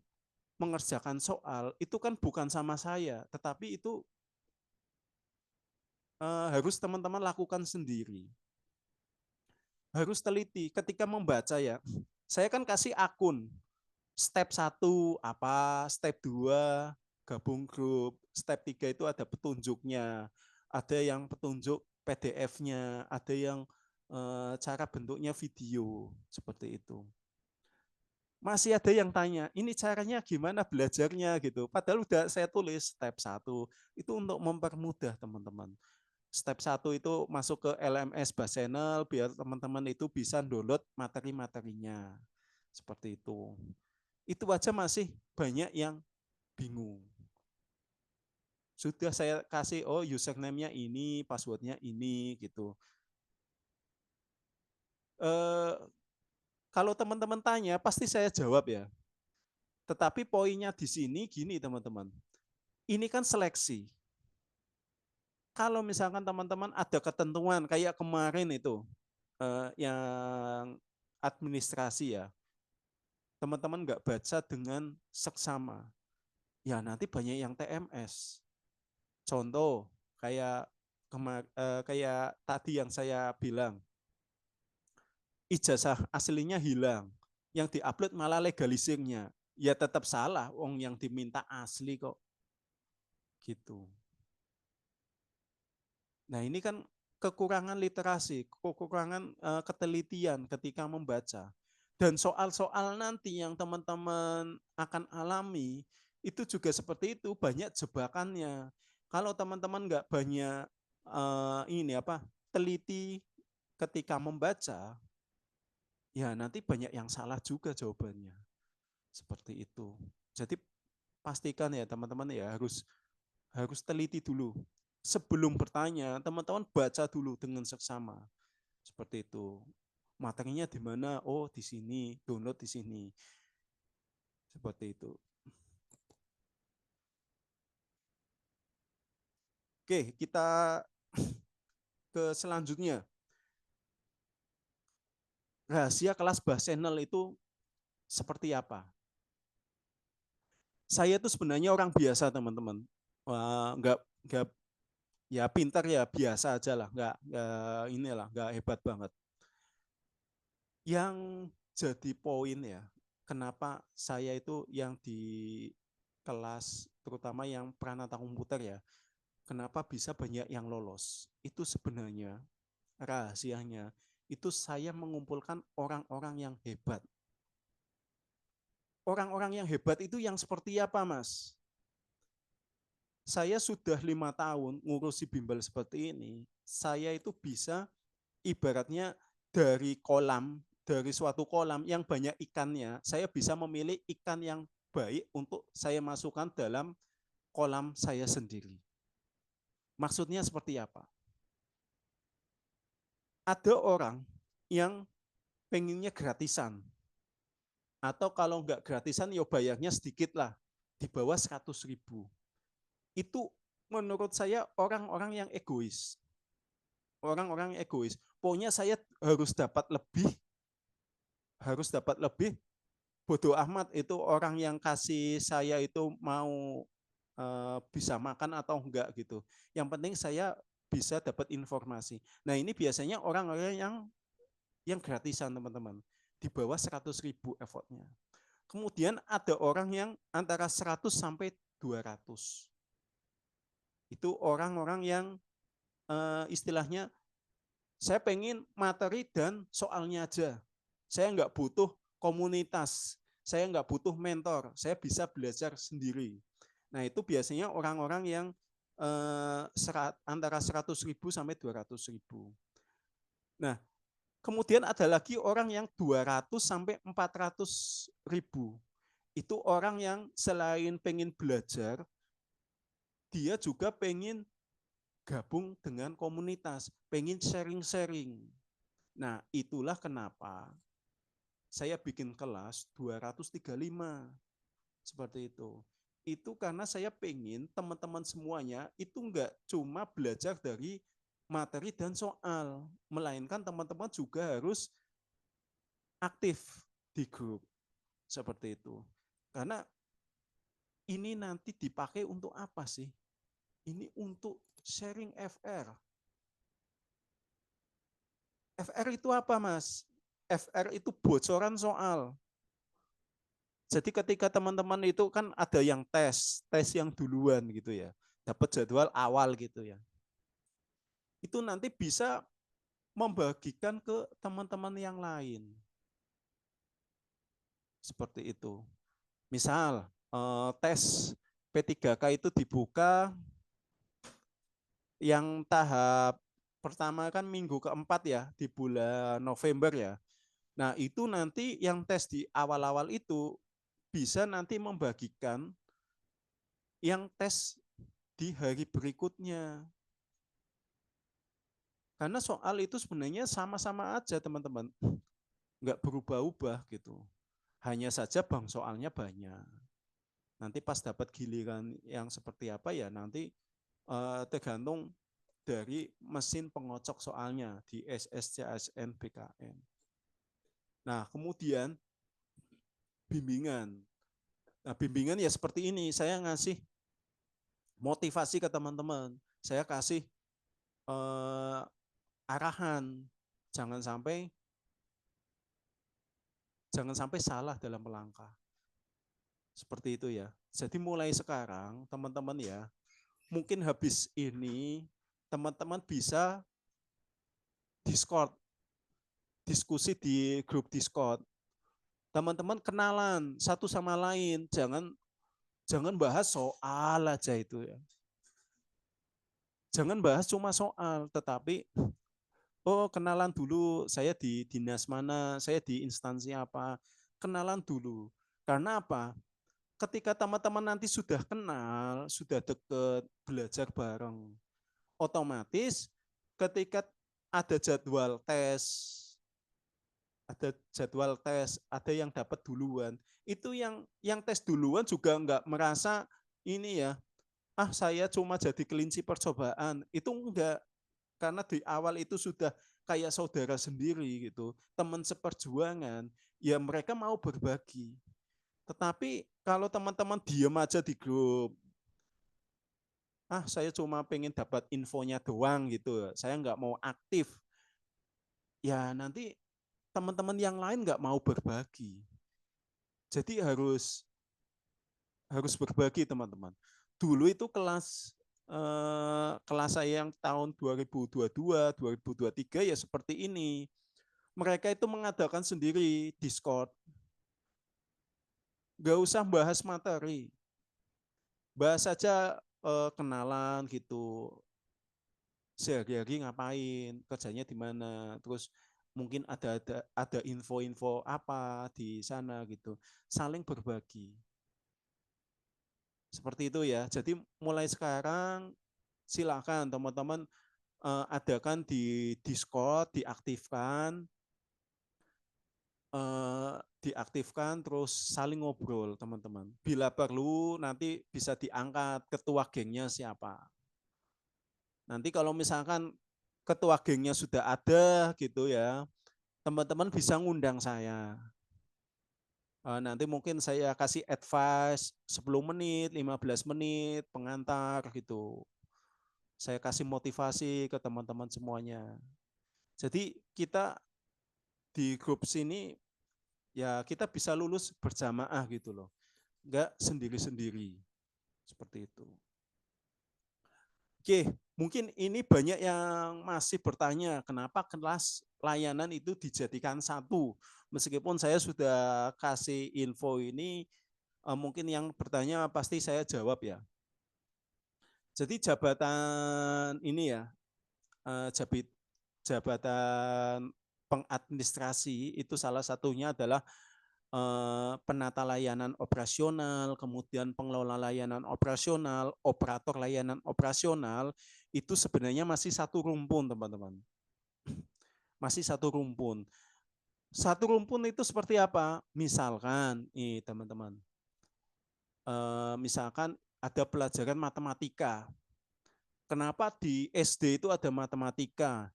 mengerjakan soal, itu kan bukan sama saya, tetapi itu harus teman-teman lakukan sendiri. Harus teliti ketika membaca ya. Saya kan kasih akun, step 1 apa, step 2 gabung grup, step 3 itu ada petunjuknya, ada yang petunjuk PDF-nya, ada yang cara bentuknya video, seperti itu. Masih ada yang tanya, ini caranya gimana belajarnya gitu. Padahal udah saya tulis step 1, itu untuk mempermudah teman-teman. Step 1 itu masuk ke LMS Bas Channel biar teman-teman itu bisa download materi-materinya. Seperti itu. Itu aja masih banyak yang bingung. Sudah saya kasih, oh username-nya ini, password-nya ini, gitu. Kalau teman-teman tanya, pasti saya jawab ya. Tetapi poinnya di sini gini teman-teman. Ini kan seleksi. Kalau misalkan teman-teman ada ketentuan kayak kemarin itu, yang administrasi ya, teman-teman nggak baca dengan seksama, ya nanti banyak yang TMS. Contoh kayak kayak tadi yang saya bilang, ijazah aslinya hilang, yang diupload malah legalisirnya, ya tetap salah, wong yang diminta asli kok, gitu. Nah ini kan kekurangan literasi, kekurangan ketelitian ketika membaca. Dan soal-soal nanti yang teman-teman akan alami, itu juga seperti itu, banyak jebakannya. Kalau teman-teman nggak banyak ini apa teliti ketika membaca, ya nanti banyak yang salah juga jawabannya. Seperti itu. Jadi pastikan ya teman-teman ya harus harus teliti dulu. Sebelum bertanya, teman-teman baca dulu dengan seksama. Seperti itu. Materinya di mana? Oh, di sini. Download di sini. Seperti itu. Oke, kita ke selanjutnya. Rahasia kelas Bas Channel itu seperti apa? Saya itu sebenarnya orang biasa teman-teman. Nggak ya pintar ya biasa aja lah, nggak hebat banget. Yang jadi poin ya, kenapa saya itu yang di kelas, terutama yang Pranata Komputer ya, kenapa bisa banyak yang lolos? Itu sebenarnya rahasianya, itu saya mengumpulkan orang-orang yang hebat. Orang-orang yang hebat itu yang seperti apa, Mas? Saya sudah 5 tahun ngurusi bimbel seperti ini, saya itu bisa ibaratnya dari suatu kolam yang banyak ikannya, saya bisa memilih ikan yang baik untuk saya masukkan dalam kolam saya sendiri. Maksudnya seperti apa? Ada orang yang pengennya gratisan, atau kalau enggak gratisan ya bayarnya sedikit lah, di bawah 100.000. Itu menurut saya orang-orang yang egois. Orang-orang egois. Pokoknya saya harus dapat lebih, bodoh amat itu orang yang kasih saya itu mau bisa makan atau enggak gitu. Yang penting saya bisa dapat informasi. Nah ini biasanya orang-orang yang gratisan teman-teman. Di bawah 100.000 effortnya. Kemudian ada orang yang antara 100 sampai 200. Itu orang-orang yang istilahnya saya pengen materi dan soalnya aja. Saya nggak butuh komunitas, saya nggak butuh mentor, saya bisa belajar sendiri. Nah itu biasanya orang-orang yang antara 100.000 sampai 200.000. Nah kemudian ada lagi orang yang 200 sampai 400.000. Itu orang yang selain pengen belajar, dia juga pengen gabung dengan komunitas, pengen sharing-sharing. Nah, itulah kenapa saya bikin kelas 235 seperti itu. Itu karena saya pengen teman-teman semuanya itu enggak cuma belajar dari materi dan soal, melainkan teman-teman juga harus aktif di grup seperti itu. Karena ini nanti dipakai untuk apa sih? Ini untuk sharing FR. FR itu apa, Mas? FR itu bocoran soal. Jadi ketika teman-teman itu kan ada yang tes yang duluan gitu ya, dapat jadwal awal gitu ya. Itu nanti bisa membagikan ke teman-teman yang lain. Seperti itu. Misal tes P3K itu dibuka yang tahap pertama kan minggu keempat ya di bulan November ya. Nah itu nanti yang tes di awal-awal itu bisa nanti membagikan yang tes di hari berikutnya. Karena soal itu sebenarnya sama-sama aja teman-teman. Nggak berubah-ubah gitu. Hanya saja bang soalnya banyak. Nanti pas dapat giliran yang seperti apa ya nanti tergantung dari mesin pengocok soalnya di SSCSN BKN. Nah kemudian bimbingan. Nah bimbingan ya seperti ini, saya ngasih motivasi ke teman-teman. Saya kasih arahan, jangan sampai salah dalam melangkah. Seperti itu ya. Jadi mulai sekarang teman-teman ya, mungkin habis ini teman-teman bisa Discord, diskusi di grup Discord. Teman-teman kenalan satu sama lain, jangan bahas soal aja itu ya. Jangan bahas cuma soal, tetapi kenalan dulu, saya di dinas mana, saya di instansi apa. Kenalan dulu. Karena apa? Ketika teman-teman nanti sudah kenal, sudah deket, belajar bareng, otomatis ketika ada jadwal tes, ada yang dapat duluan. Itu yang tes duluan juga enggak merasa ini ya, saya cuma jadi kelinci percobaan. Itu enggak, karena di awal itu sudah kayak saudara sendiri gitu, teman seperjuangan, ya mereka mau berbagi. Tetapi kalau teman-teman diam aja di grup, saya cuma pengen dapat infonya doang gitu, saya nggak mau aktif, ya nanti teman-teman yang lain nggak mau berbagi. Jadi harus berbagi teman-teman. Dulu itu kelas saya yang tahun 2022, 2023 ya seperti ini. Mereka itu mengadakan sendiri Discord. Nggak usah bahas materi. Bahas saja kenalan gitu. Sehari-hari ngapain, kerjanya di mana, terus mungkin ada info-info apa di sana gitu. Saling berbagi. Seperti itu ya. Jadi mulai sekarang silakan teman-teman adakan di Discord, diaktifkan terus saling ngobrol teman-teman. Bila perlu nanti bisa diangkat ketua gengnya siapa. Nanti kalau misalkan ketua gengnya sudah ada gitu ya, teman-teman bisa ngundang saya. Nanti mungkin saya kasih advice 10 menit, 15 menit, pengantar gitu. Saya kasih motivasi ke teman-teman semuanya. Jadi kita di grup sini ya kita bisa lulus berjamaah gitu loh. Enggak sendiri-sendiri. Seperti itu. Oke, mungkin ini banyak yang masih bertanya kenapa kelas layanan itu dijadikan satu. Meskipun saya sudah kasih info ini, mungkin yang bertanya pasti saya jawab ya. Jadi jabatan ini ya, jabatan pengadministrasi itu salah satunya adalah penata layanan operasional, kemudian pengelola layanan operasional, operator layanan operasional, itu sebenarnya masih satu rumpun, teman-teman. Masih satu rumpun. Satu rumpun itu seperti apa? Misalkan, nih teman-teman, misalkan ada pelajaran matematika. Kenapa di SD itu ada matematika?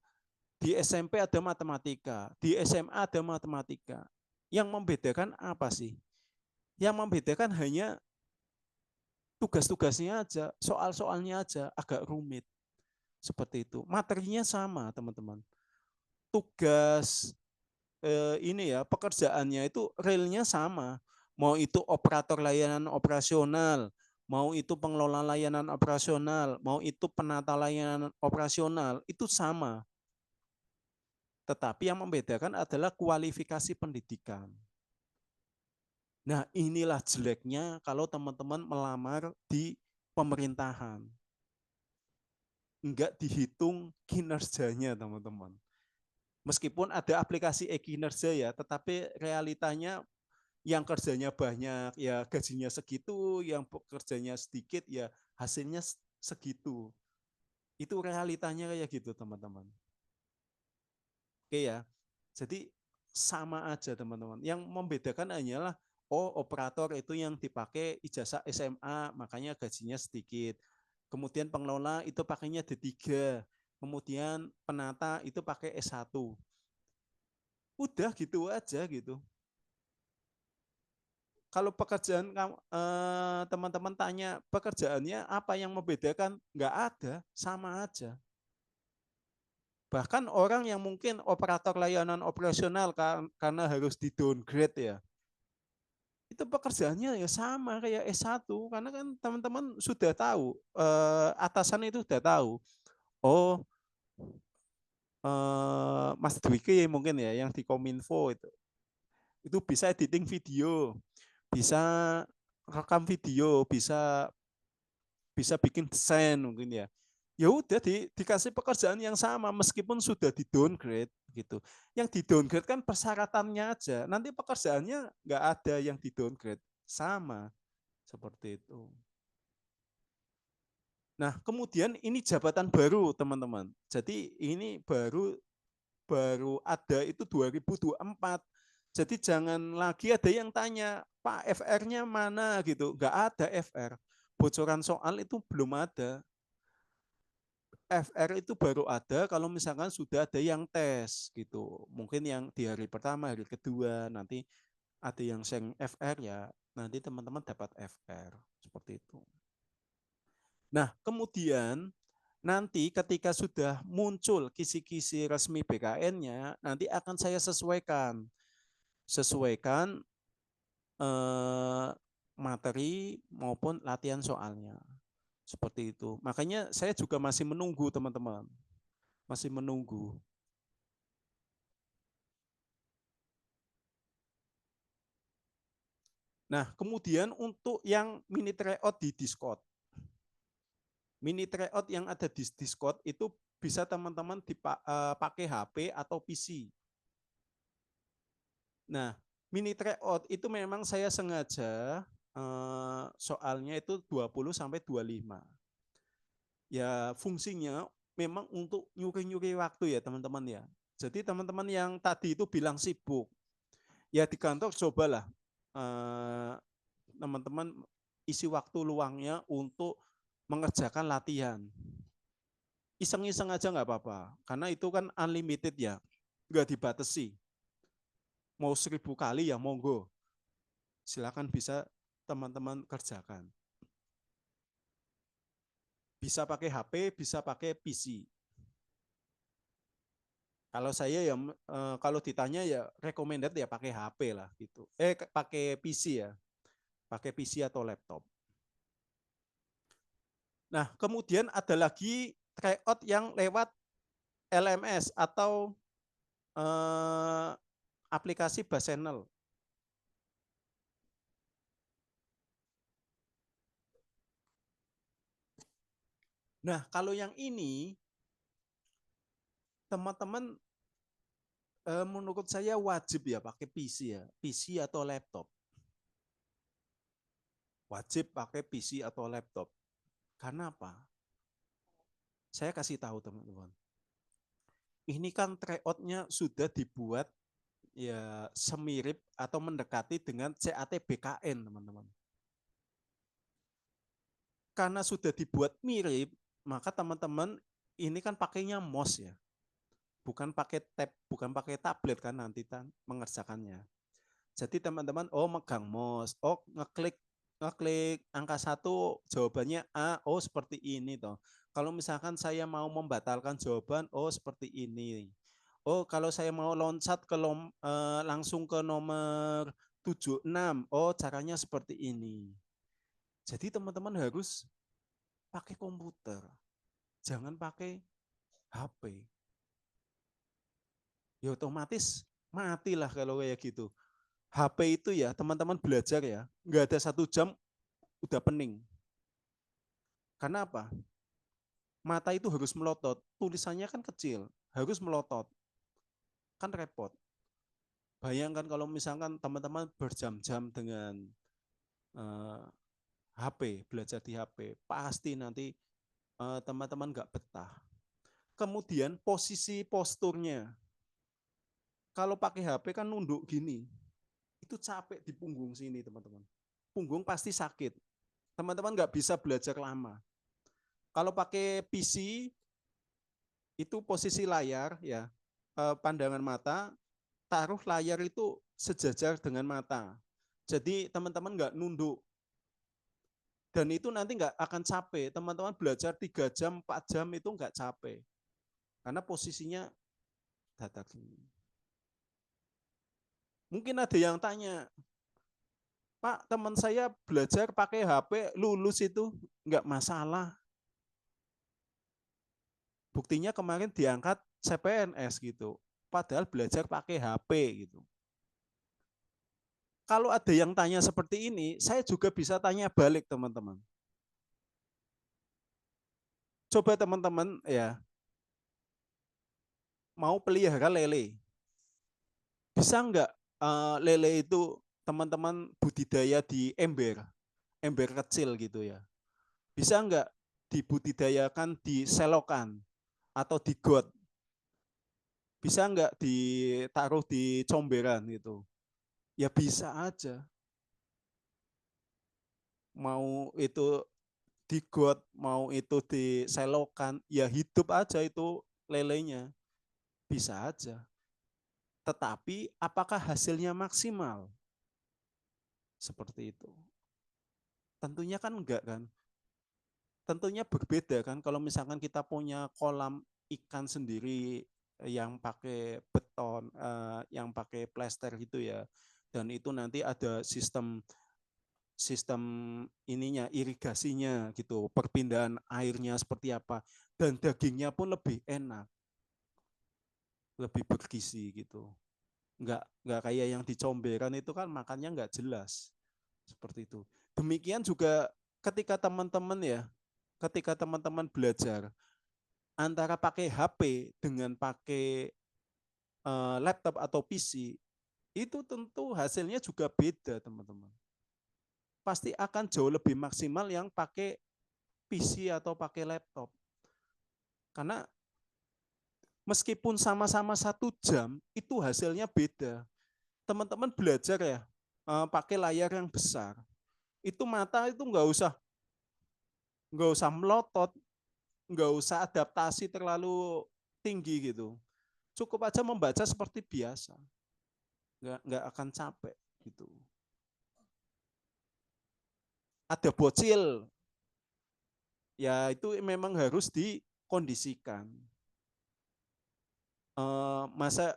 Di SMP ada matematika, di SMA ada matematika. Yang membedakan apa sih? Yang membedakan hanya tugas-tugasnya aja, soal-soalnya aja agak rumit. Seperti itu. Materinya sama, teman-teman. Tugas ini ya, pekerjaannya itu realnya sama. Mau itu operator layanan operasional, mau itu pengelola layanan operasional, mau itu penata layanan operasional, itu sama. Tetapi yang membedakan adalah kualifikasi pendidikan. Nah, inilah jeleknya kalau teman-teman melamar di pemerintahan. Enggak dihitung kinerjanya, teman-teman. Meskipun ada aplikasi e-kinerja ya, tetapi realitanya yang kerjanya banyak, ya gajinya segitu, yang kerjanya sedikit, ya hasilnya segitu. Itu realitanya kayak gitu, teman-teman. Oke ya, jadi sama aja teman-teman. Yang membedakan hanyalah operator itu yang dipakai ijazah SMA, makanya gajinya sedikit. Kemudian pengelola itu pakainya D3. Kemudian penata itu pakai S1. Udah gitu aja gitu. Kalau pekerjaan teman-teman tanya pekerjaannya apa yang membedakan, nggak ada, sama aja. Bahkan orang yang mungkin operator layanan operasional karena harus di downgrade ya, itu pekerjaannya ya sama kayak S1 karena kan teman-teman sudah tahu, atasan itu sudah tahu. Oh, Mas Dwiki mungkin ya yang di Kominfo itu bisa editing video, bisa rekam video, bisa bisa bikin desain mungkin ya. Ya udah dikasih pekerjaan yang sama meskipun sudah di downgrade gitu. Yang di downgrade kan persyaratannya aja. Nanti pekerjaannya nggak ada yang di downgrade, sama seperti itu. Nah, kemudian ini jabatan baru, teman-teman. Jadi ini baru ada itu 2024. Jadi jangan lagi ada yang tanya, Pak FR-nya mana gitu. Nggak ada FR. Bocoran soal itu belum ada. FR itu baru ada kalau misalkan sudah ada yang tes gitu. Mungkin yang di hari pertama, hari kedua nanti Ada yang share FR ya, nanti teman-teman dapat FR seperti itu. Nah, kemudian nanti ketika sudah muncul kisi-kisi resmi BKN-nya, nanti akan saya sesuaikan materi maupun latihan soalnya. Seperti itu. Makanya saya juga masih menunggu teman-teman. Masih menunggu. Nah, kemudian untuk yang mini tryout di Discord. Mini tryout yang ada di Discord itu bisa teman-teman dipakai HP atau PC. Nah, mini tryout itu memang saya sengaja soalnya itu 20 sampai 25. Ya, fungsinya memang untuk nyuri-nyuri waktu ya, teman-teman ya. Jadi teman-teman yang tadi itu bilang sibuk, ya di kantor cobalah teman-teman isi waktu luangnya untuk mengerjakan latihan. Iseng-iseng aja nggak apa-apa, karena itu kan unlimited ya, nggak dibatasi. Mau 1000 kali ya monggo, silakan bisa teman-teman kerjakan. Bisa pakai HP, bisa pakai PC. Kalau saya ya kalau ditanya ya recommended ya pakai HP lah gitu. Pakai PC ya. Pakai PC atau laptop. Nah, kemudian ada lagi tryout yang lewat LMS atau aplikasi Basschannel. Nah, kalau yang ini teman-teman menurut saya wajib ya pakai PC ya, PC atau laptop. Wajib pakai PC atau laptop. Karena apa? Saya kasih tahu teman-teman. Ini kan tryout-nya sudah dibuat ya semirip atau mendekati dengan CAT BKN, teman-teman. Karena sudah dibuat mirip, maka teman-teman ini kan pakainya mouse ya. Bukan pakai tab, bukan pakai tablet kan nanti mengerjakannya. Jadi teman-teman megang mouse, ngeklik angka 1 jawabannya A, seperti ini toh. Kalau misalkan saya mau membatalkan jawaban, seperti ini. Kalau saya mau loncat langsung ke nomor 76, caranya seperti ini. Jadi teman-teman harus pakai komputer, jangan pakai HP. Ya otomatis matilah kalau kayak gitu. HP itu ya teman-teman belajar ya, nggak ada 1 jam udah pening. Karena apa? Mata itu harus melotot, tulisannya kan kecil, harus melotot. Kan repot. Bayangkan kalau misalkan teman-teman berjam-jam dengan HP, belajar di HP, pasti nanti teman-teman nggak betah. Kemudian posisi posturnya. Kalau pakai HP kan nunduk gini, itu capek di punggung sini teman-teman. Punggung pasti sakit. Teman-teman nggak bisa belajar lama. Kalau pakai PC, itu posisi layar ya, pandangan mata, taruh layar itu sejajar dengan mata. Jadi teman-teman nggak nunduk. Dan itu nanti nggak akan capek. Teman-teman belajar 3 jam, 4 jam itu nggak capek. Karena posisinya datar gini. Mungkin ada yang tanya, Pak, teman saya belajar pakai HP, lulus itu nggak masalah. Buktinya kemarin diangkat CPNS gitu. Padahal belajar pakai HP gitu. Kalau ada yang tanya seperti ini, saya juga bisa tanya balik teman-teman. Coba teman-teman ya, mau pelihara lele. Bisa nggak lele itu teman-teman budidaya di ember, ember kecil gitu ya. Bisa nggak dibudidayakan di selokan atau di got? Bisa nggak ditaruh di comberan gitu? Ya bisa aja. Mau itu di got, mau itu di selokan, ya hidup aja itu lelenya. Bisa aja. Tetapi apakah hasilnya maksimal? Seperti itu. Tentunya kan enggak kan? Tentunya berbeda kan kalau misalkan kita punya kolam ikan sendiri yang pakai beton, yang pakai plester gitu ya. Dan itu nanti ada sistem sistem ininya, irigasinya gitu, perpindahan airnya seperti apa, dan dagingnya pun lebih enak, lebih bergizi gitu. Nggak kayak yang di comberan itu kan makannya nggak jelas seperti itu. Demikian juga ketika teman-teman ya, ketika teman-teman belajar antara pakai HP dengan pakai laptop atau PC, itu tentu hasilnya juga beda teman-teman. Pasti akan jauh lebih maksimal yang pakai PC atau pakai laptop. Karena meskipun sama-sama 1 jam, itu hasilnya beda. Teman-teman belajar ya, pakai layar yang besar. Itu mata itu nggak usah melotot, nggak usah adaptasi terlalu tinggi gitu. Cukup aja membaca seperti biasa, nggak akan capek gitu. Ada bocil, ya itu memang harus dikondisikan. Masa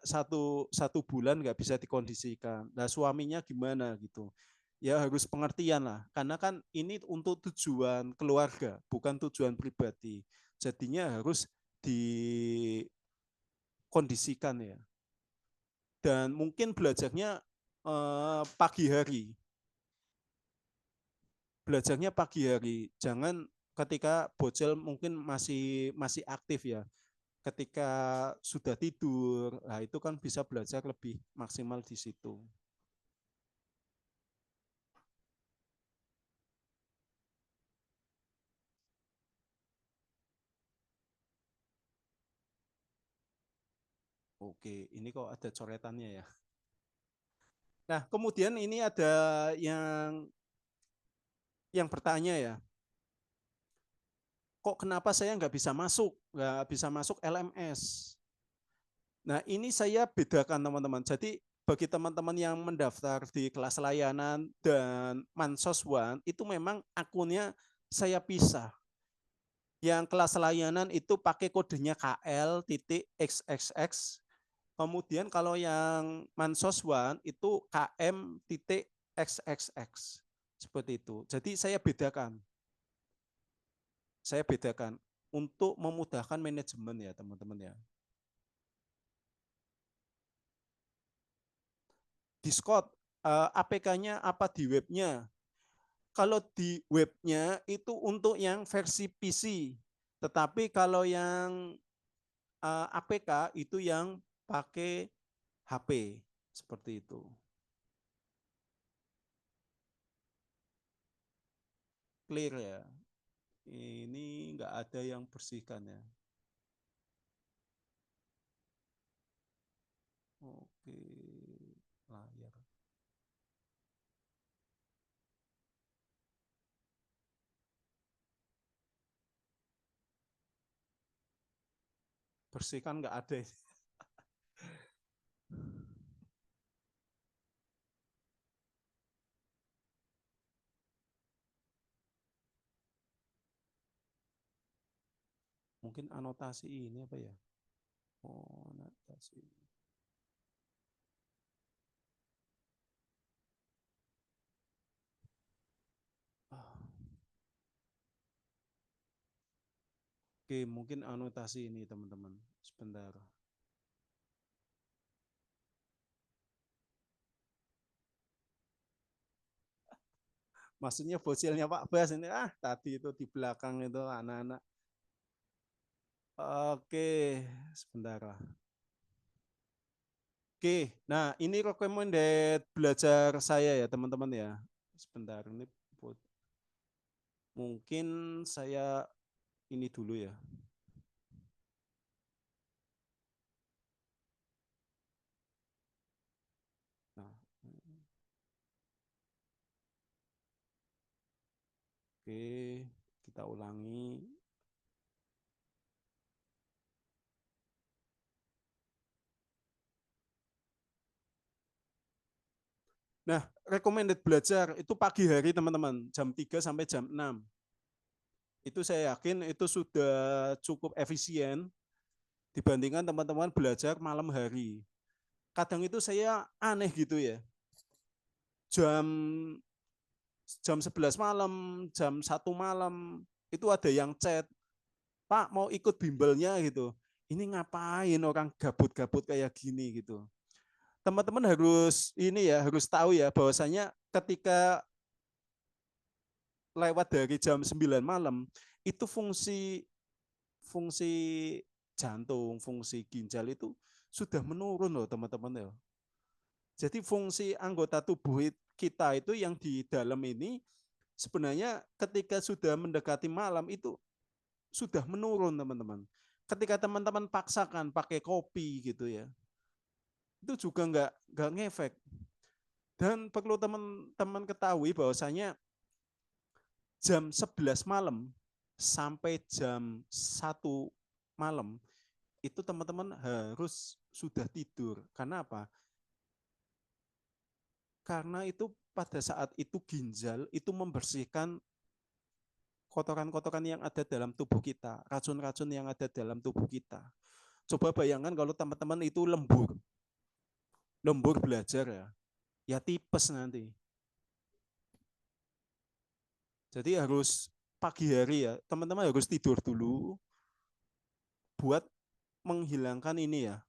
satu bulan nggak bisa dikondisikan. Nah suaminya gimana gitu? Ya harus pengertian lah. Karena kan ini untuk tujuan keluarga, bukan tujuan pribadi. Jadinya harus dikondisikan ya. Dan mungkin belajarnya pagi hari. Belajarnya pagi hari. Jangan ketika bocil mungkin masih masih aktif ya. Ketika sudah tidur, nah itu kan bisa belajar lebih maksimal di situ. Oke, ini kok ada coretannya ya. Nah, kemudian ini ada yang bertanya ya, kok kenapa saya nggak bisa masuk LMS? Nah, ini saya bedakan teman-teman. Jadi bagi teman-teman yang mendaftar di kelas layanan dan Mansos One itu memang akunnya saya pisah. Yang kelas layanan itu pakai kodenya KL.XXX. Kemudian kalau yang Mansos One itu KM.XXX. Seperti itu. Jadi saya bedakan. Saya bedakan untuk memudahkan manajemen ya teman-teman ya. Discord, APK-nya apa di webnya? Kalau di webnya itu untuk yang versi PC, tetapi kalau yang APK itu yang pakai HP, seperti itu. Clear ya. Ini nggak ada yang bersihkan ya. Oke, layar. Bersihkan nggak ada. Mungkin anotasi ini apa ya? Oh, anotasi. Oke, mungkin anotasi ini teman-teman. Sebentar. Maksudnya fosilnya Pak Bas ini tadi itu di belakang itu anak-anak. Oke, sebentar lah. Oke, nah ini recommended belajar saya ya teman-teman ya. Sebentar ini mungkin saya ini dulu ya. Nah, oke, kita ulangi. Nah, recommended belajar itu pagi hari teman-teman, jam 3 sampai jam 6. Itu saya yakin itu sudah cukup efisien dibandingkan teman-teman belajar malam hari. Kadang itu saya aneh gitu ya. Jam jam 11 malam, jam 1 malam itu ada yang chat, "Pak, mau ikut bimbelnya," gitu. Ini ngapain orang gabut-gabut kayak gini gitu. Teman-teman harus ini ya, harus tahu ya bahwasanya ketika lewat dari jam 9 malam itu fungsi fungsi jantung, fungsi ginjal itu sudah menurun loh teman-teman ya. Jadi fungsi anggota tubuh kita itu yang di dalam ini sebenarnya ketika sudah mendekati malam itu sudah menurun teman-teman. Ketika teman-teman paksakan pakai kopi gitu ya, itu juga nggak ngefek. Dan perlu teman-teman ketahui bahwasanya jam 11 malam sampai jam 1 malam itu teman-teman harus sudah tidur. Karena apa? Karena itu pada saat itu ginjal itu membersihkan kotoran-kotoran yang ada dalam tubuh kita, racun-racun yang ada dalam tubuh kita. Coba bayangkan kalau teman-teman itu lembur belajar ya tipes nanti. Jadi harus pagi hari ya, teman-teman harus tidur dulu buat menghilangkan ini ya,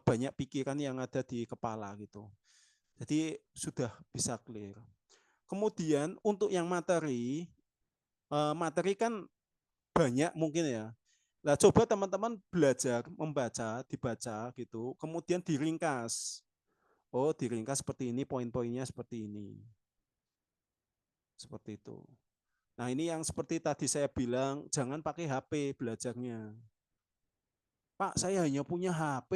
banyak pikiran yang ada di kepala gitu. Jadi sudah bisa clear. Kemudian untuk yang materi kan banyak mungkin ya. Nah, coba teman-teman belajar membaca, dibaca gitu, kemudian diringkas. Oh, diringkas seperti ini, poin-poinnya seperti ini. Seperti itu. Nah, ini yang seperti tadi saya bilang, jangan pakai HP belajarnya. Pak, saya hanya punya HP,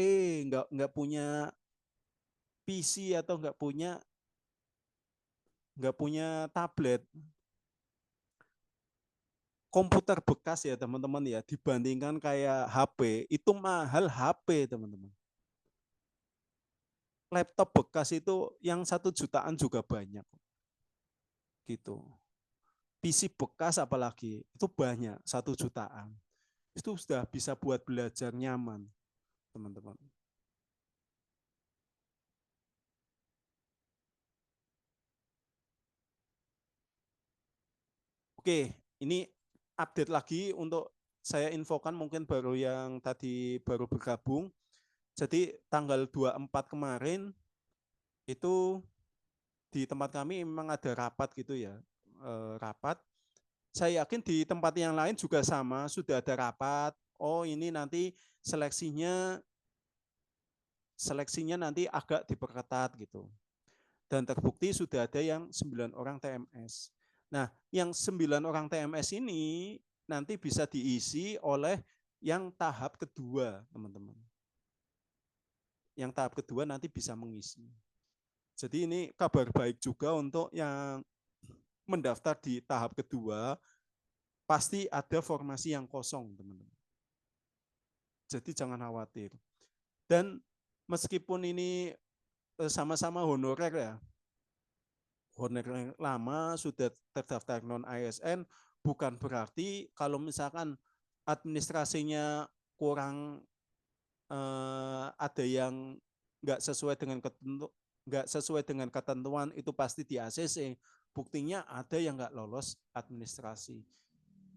nggak punya PC atau nggak punya tablet. Komputer bekas ya teman-teman ya, dibandingkan kayak HP, itu mahal HP teman-teman. Laptop bekas itu yang 1 jutaan juga banyak. Gitu. PC bekas apalagi, itu banyak, 1 jutaan. Itu sudah bisa buat belajar nyaman, teman-teman. Oke, ini update lagi untuk saya infokan mungkin baru yang tadi baru bergabung. Jadi tanggal 24 kemarin itu di tempat kami memang ada rapat gitu ya. Rapat. Saya yakin di tempat yang lain juga sama, sudah ada rapat. Oh, ini nanti seleksinya nanti agak diperketat gitu. Dan terbukti sudah ada yang 9 orang TMS. Nah, yang 9 orang TMS ini nanti bisa diisi oleh yang tahap kedua, teman-teman. Yang tahap kedua nanti bisa mengisi. Jadi ini kabar baik juga untuk yang mendaftar di tahap kedua, pasti ada formasi yang kosong, teman-teman. Jadi jangan khawatir. Dan meskipun ini sama-sama honorer ya, honorer lama sudah terdaftar non ASN, bukan berarti kalau misalkan administrasinya kurang, ada yang nggak sesuai dengan ketentuan itu pasti di ACC. Buktinya ada yang nggak lolos administrasi.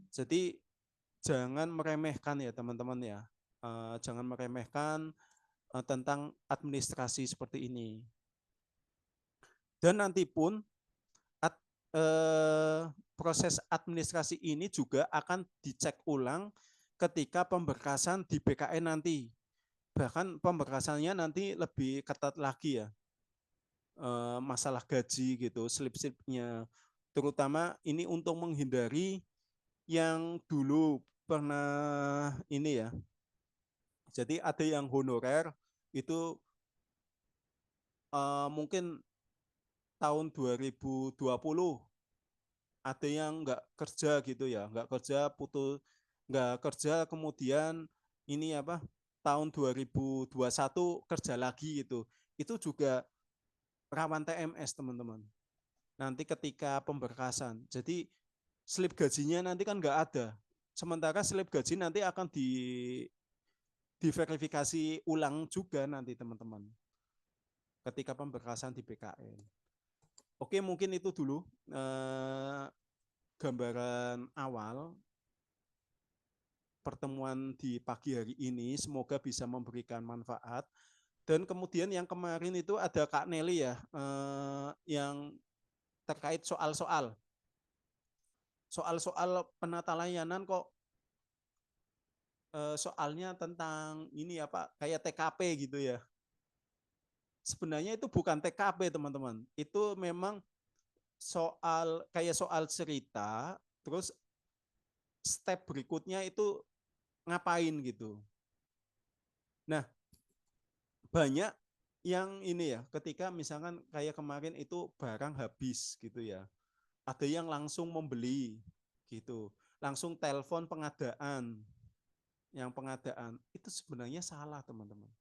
Jadi jangan meremehkan ya teman-teman ya, jangan meremehkan tentang administrasi seperti ini. Dan nanti pun proses administrasi ini juga akan dicek ulang ketika pemberkasan di BKN nanti. Bahkan pemberkasannya nanti lebih ketat lagi ya, masalah gaji gitu, slip-slipnya. Terutama ini untuk menghindari yang dulu pernah ini ya. Jadi ada yang honorer itu mungkin tahun 2020 ada yang nggak kerja gitu ya, nggak kerja kemudian ini apa tahun 2021 kerja lagi gitu. Itu juga rawan TMS teman-teman. nanti ketika pemberkasan. Jadi slip gajinya nanti kan nggak ada. Sementara slip gaji nanti akan diverifikasi ulang juga nanti teman-teman ketika pemberkasan di BKN. Oke, mungkin itu dulu gambaran awal pertemuan di pagi hari ini. Semoga bisa memberikan manfaat. Dan kemudian yang kemarin itu ada Kak Nelly ya, yang terkait soal-soal penata layanan kok soalnya tentang ini ya Pak, kayak TKP gitu ya. Sebenarnya itu bukan TKP teman-teman, itu memang soal cerita, terus step berikutnya itu ngapain gitu. Nah, banyak yang ini ya, ketika misalkan kayak kemarin itu barang habis gitu ya, ada yang langsung membeli gitu, langsung telepon pengadaan, yang pengadaan itu sebenarnya salah teman-teman.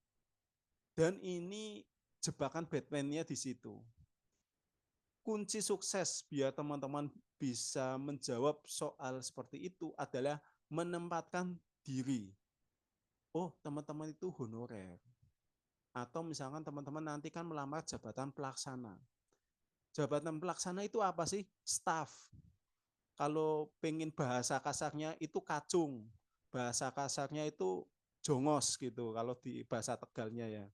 Dan ini jebakan Batman-nya di situ. Kunci sukses biar teman-teman bisa menjawab soal seperti itu adalah menempatkan diri. Oh, teman-teman itu honorer. Atau misalkan teman-teman nanti kan melamar jabatan pelaksana. Jabatan pelaksana itu apa sih? Staff. Kalau pengen bahasa kasarnya itu kacung. Bahasa kasarnya itu jongos gitu kalau di bahasa Tegalnya ya.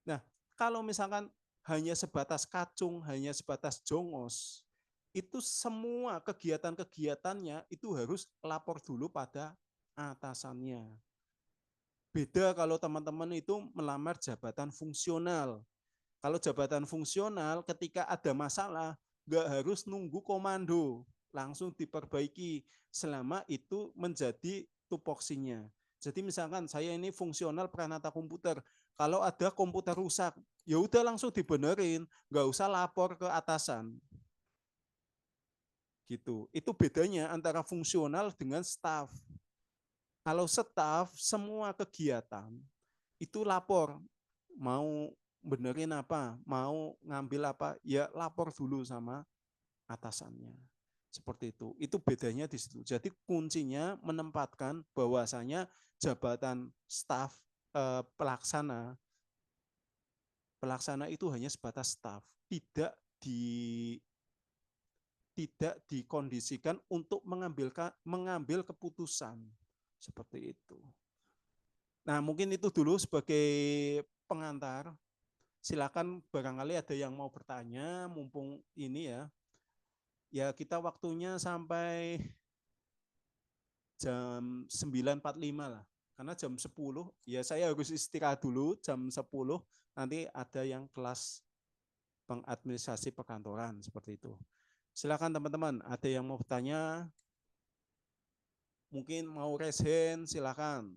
Nah, kalau misalkan hanya sebatas kacung, hanya sebatas jongos, itu semua kegiatan-kegiatannya itu harus lapor dulu pada atasannya. Beda kalau teman-teman itu melamar jabatan fungsional. Kalau jabatan fungsional ketika ada masalah, nggak harus nunggu komando, langsung diperbaiki selama itu menjadi tupoksinya. Jadi misalkan saya ini fungsional peranata komputer, kalau ada komputer rusak, ya udah langsung dibenerin, nggak usah lapor ke atasan. Gitu. Itu bedanya antara fungsional dengan staff. Kalau staff semua kegiatan itu lapor, mau benerin apa, mau ngambil apa, ya lapor dulu sama atasannya. Seperti itu. Itu bedanya di situ. Jadi kuncinya menempatkan bahwasanya jabatan staf pelaksana itu hanya sebatas staf, tidak dikondisikan untuk mengambil keputusan seperti itu. Nah, mungkin itu dulu sebagai pengantar. Silakan barangkali ada yang mau bertanya, mumpung ini ya. Ya kita waktunya sampai jam 9.45 lah. Karena jam 10 ya saya harus istirahat dulu jam 10 nanti ada yang kelas pengadministrasi perkantoran seperti itu. Silakan teman-teman, ada yang mau bertanya? Mungkin mau raise hand, silakan.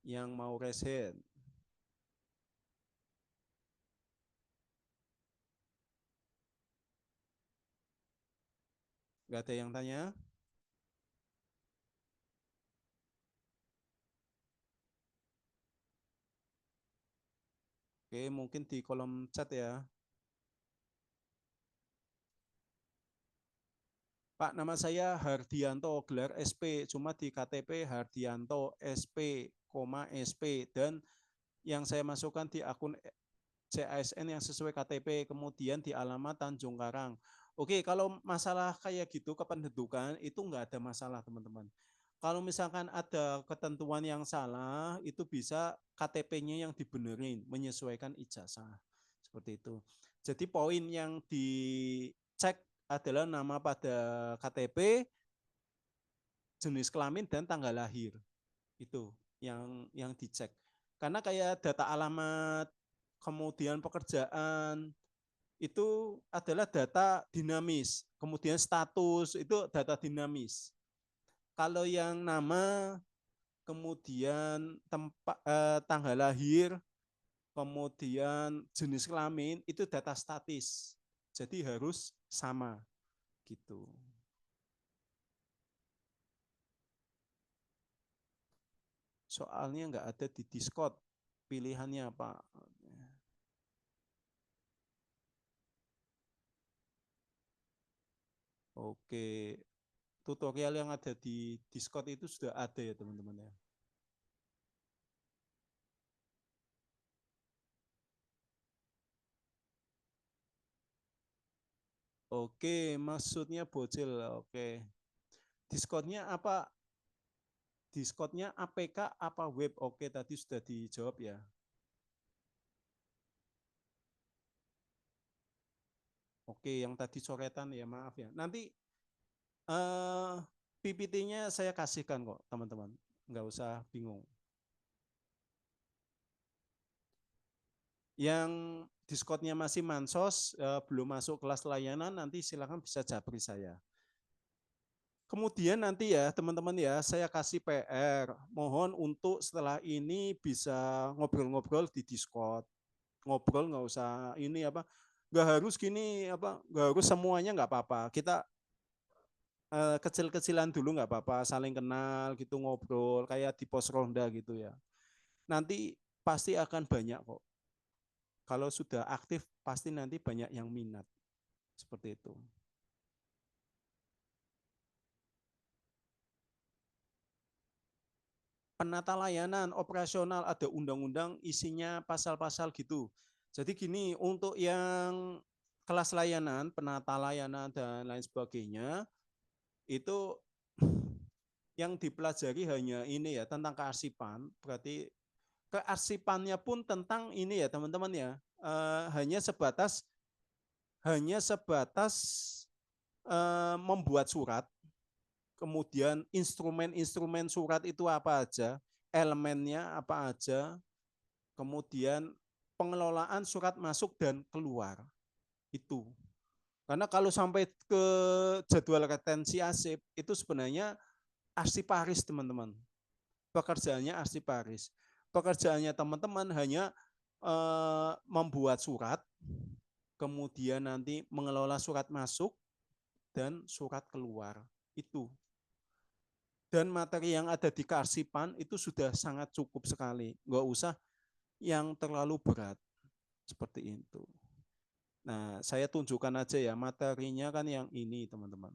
Yang mau raise hand. Gak ada yang tanya? Oke, mungkin di kolom chat ya. Pak, nama saya Hardianto, gelar SP, cuma di KTP Hardianto SP, SP, dan yang saya masukkan di akun CASN yang sesuai KTP, kemudian di alamat Tanjung Karang. Oke, kalau masalah kayak gitu kependudukan itu nggak ada masalah teman-teman. Kalau misalkan ada ketentuan yang salah, itu bisa KTP-nya yang dibenerin, menyesuaikan ijazah. Seperti itu. Jadi poin yang dicek adalah nama pada KTP, jenis kelamin, dan tanggal lahir. Itu yang dicek. Karena kayak data alamat, kemudian pekerjaan, itu adalah data dinamis. Kemudian status, itu data dinamis. Kalau yang nama, kemudian tanggal lahir, kemudian jenis kelamin, itu data statis. Jadi harus sama gitu. Soalnya nggak ada di Discord. Pilihannya apa? Oke, tutorial yang ada di Discord itu sudah ada ya teman-teman ya. Oke, maksudnya bocil. Oke. Discordnya apa? Discordnya APK apa web? Oke, tadi sudah dijawab ya. Oke, yang tadi coretan ya, maaf ya. Nanti PPT-nya saya kasihkan kok, teman-teman. Nggak usah bingung. Yang Discord-nya masih mansos, belum masuk kelas layanan, nanti silakan bisa japri saya. Kemudian nanti ya teman-teman ya, saya kasih PR. Mohon untuk setelah ini bisa ngobrol-ngobrol di Discord. Ngobrol nggak usah ini apa, nggak harus gini apa, nggak harus semuanya nggak apa-apa. Kita kecil-kecilan dulu nggak apa-apa, saling kenal gitu, ngobrol kayak di pos ronda gitu ya. Nanti pasti akan banyak kok. Kalau sudah aktif pasti nanti banyak yang minat. Seperti itu. Penata layanan operasional ada undang-undang isinya pasal-pasal gitu. Jadi gini, untuk yang kelas layanan, penata layanan dan lain sebagainya itu yang dipelajari hanya ini ya tentang kearsipan, berarti kearsipannya pun tentang ini ya teman-teman ya, hanya sebatas membuat surat, kemudian instrumen-instrumen surat itu apa aja, elemennya apa aja, kemudian pengelolaan surat masuk dan keluar itu. Karena kalau sampai ke jadwal retensi arsip itu sebenarnya arsiparis teman-teman. Pekerjaannya arsiparis. Pekerjaannya teman-teman hanya membuat surat, kemudian nanti mengelola surat masuk dan surat keluar. Itu. Dan materi yang ada di kearsipan itu sudah sangat cukup sekali. Nggak usah yang terlalu berat. Seperti itu. Nah, saya tunjukkan aja ya materinya kan yang ini teman-teman.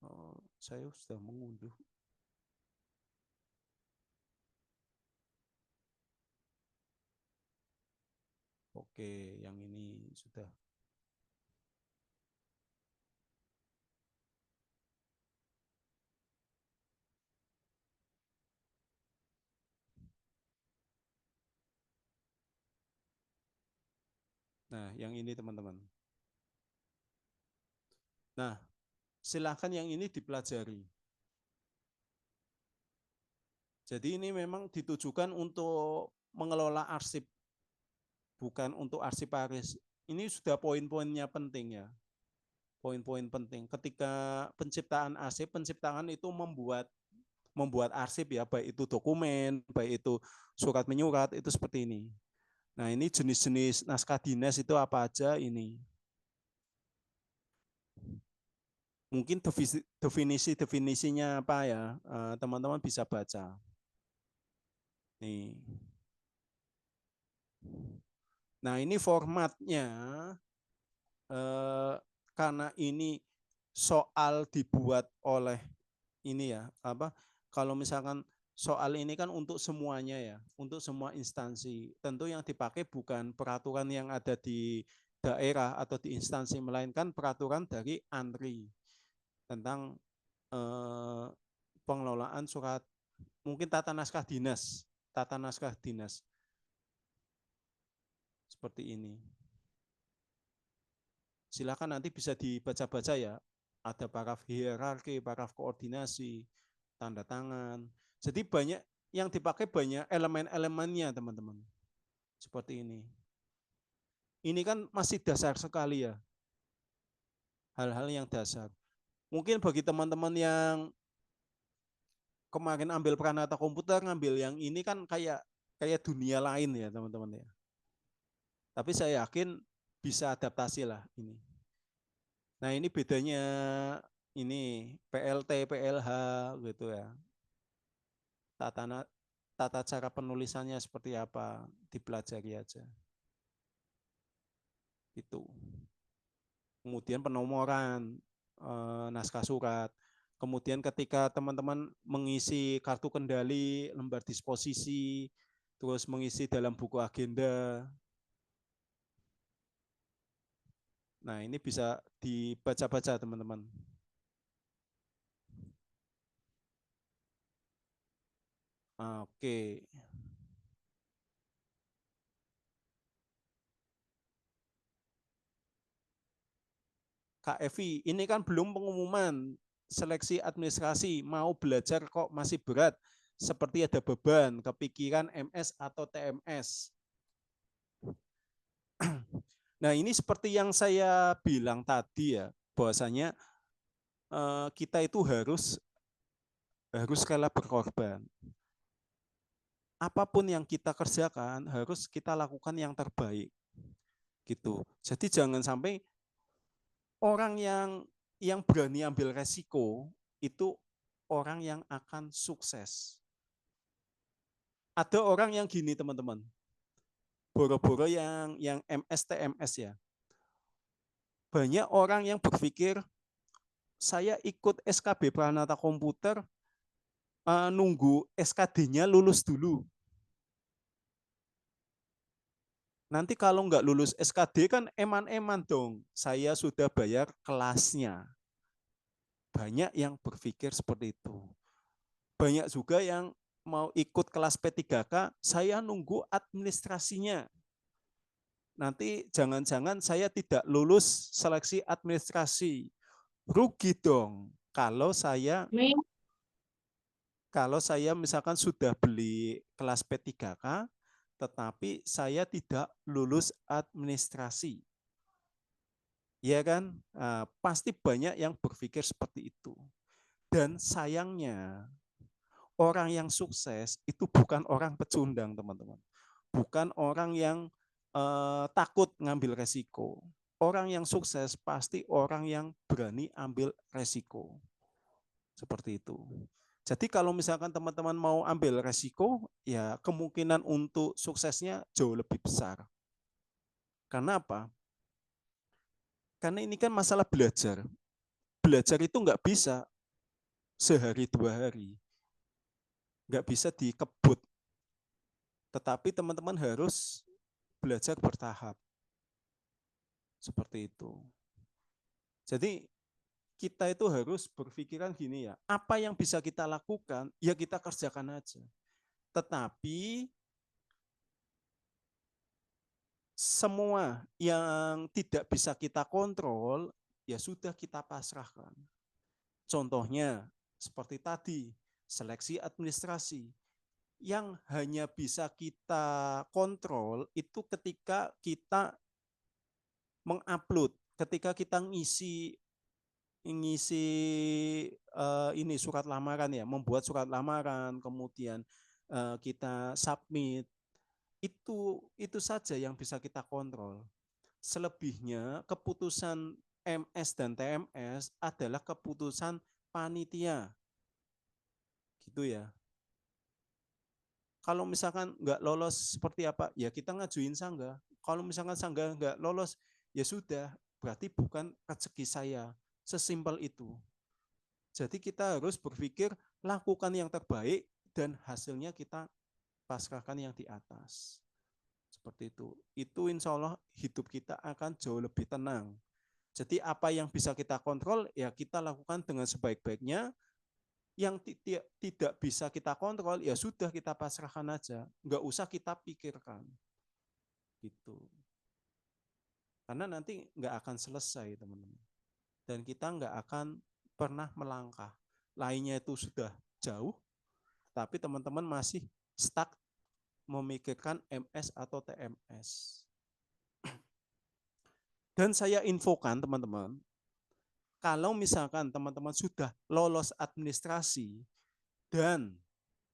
Oh, saya sudah mengunduh. Oke, yang ini sudah. Nah, yang ini teman-teman. Nah, silakan yang ini dipelajari. Jadi ini memang ditujukan untuk mengelola arsip, bukan untuk arsiparis. Ini sudah poin-poinnya penting ya. Poin-poin penting. Ketika penciptaan itu membuat arsip ya, baik itu dokumen, baik itu surat menyurat, itu seperti ini. Nah, ini jenis-jenis naskah dinas itu apa aja ini. Mungkin definisinya apa ya, teman-teman bisa baca. Nih. Nah, ini formatnya karena ini soal dibuat oleh ini ya, apa? Kalau misalkan soal ini kan untuk semuanya ya, untuk semua instansi. Tentu yang dipakai bukan peraturan yang ada di daerah atau di instansi, melainkan peraturan dari ANRI tentang pengelolaan surat, mungkin tata naskah dinas seperti ini. Silakan nanti bisa dibaca-baca ya. Ada paraf hierarki, paraf koordinasi, tanda tangan. Jadi banyak yang dipakai, banyak elemen-elemennya teman-teman. Seperti ini. Ini kan masih dasar sekali ya. Hal-hal yang dasar. Mungkin bagi teman-teman yang kemarin ambil Pranata Komputer, ngambil yang ini kan kayak kayak dunia lain ya teman-teman ya. Tapi saya yakin bisa adaptasi lah ini. Nah ini bedanya ini PLT, PLH gitu ya. Tata, tata cara penulisannya seperti apa, dipelajari aja. Itu. kemudian penomoran naskah surat, kemudian ketika teman-teman mengisi kartu kendali, lembar disposisi, terus mengisi dalam buku agenda. Nah, ini bisa dibaca-baca teman-teman. Oke. Kak Evi, ini kan belum pengumuman seleksi administrasi, mau belajar kok masih berat, seperti ada beban, kepikiran MS atau TMS. Nah, ini seperti yang saya bilang tadi ya, bahwasanya kita itu harus rela berkorban. Apapun yang kita kerjakan harus kita lakukan yang terbaik. Gitu. Jadi jangan sampai orang yang berani ambil resiko itu orang yang akan sukses. Ada orang yang gini teman-teman, boro-boro yang MS TMS ya. Banyak orang yang berpikir saya ikut SKB Pranata Komputer nunggu SKD-nya lulus dulu. Nanti kalau nggak lulus SKD kan eman-eman dong, saya sudah bayar kelasnya. Banyak yang berpikir seperti itu. Banyak juga yang mau ikut kelas P3K, saya nunggu administrasinya. Nanti jangan-jangan saya tidak lulus seleksi administrasi. Rugi dong kalau saya misalkan sudah beli kelas P3K, tetapi saya tidak lulus administrasi. Ya kan? Nah, pasti banyak yang berpikir seperti itu. Dan sayangnya, orang yang sukses itu bukan orang pecundang, teman-teman. Bukan orang yang takut ngambil resiko. Orang yang sukses pasti orang yang berani ambil resiko. Seperti itu. Jadi kalau misalkan teman-teman mau ambil resiko, ya kemungkinan untuk suksesnya jauh lebih besar. Karena apa? Karena ini kan masalah belajar. Belajar itu nggak bisa sehari 2 hari. Nggak bisa dikebut. Tetapi teman-teman harus belajar bertahap. Seperti itu. Jadi kita itu harus berpikiran gini ya, apa yang bisa kita lakukan, ya kita kerjakan aja. Tetapi semua yang tidak bisa kita kontrol, ya sudah kita pasrahkan. Contohnya, seperti tadi, seleksi administrasi. Yang hanya bisa kita kontrol itu ketika kita mengupload, ketika kita ngisi ini surat lamaran ya, membuat surat lamaran, kemudian kita submit, itu saja yang bisa kita kontrol. Selebihnya keputusan MS dan TMS adalah keputusan panitia, gitu ya. Kalau misalkan nggak lolos seperti apa, ya kita ngajuin sanggah. Kalau misalkan sanggah nggak lolos, ya sudah, berarti bukan rezeki saya. Sesimpel itu. Jadi kita harus berpikir lakukan yang terbaik dan hasilnya kita pasrahkan yang di atas. Seperti itu. Itu insya Allah hidup kita akan jauh lebih tenang. Jadi apa yang bisa kita kontrol ya kita lakukan dengan sebaik-baiknya. Yang tidak bisa kita kontrol ya sudah kita pasrahkan aja. Nggak usah kita pikirkan. Gitu. Karena nanti nggak akan selesai teman-teman. Dan kita nggak akan pernah melangkah. Lainnya itu sudah jauh, tapi teman-teman masih stuck memikirkan MS atau TMS. Dan saya infokan teman-teman, kalau misalkan teman-teman sudah lolos administrasi dan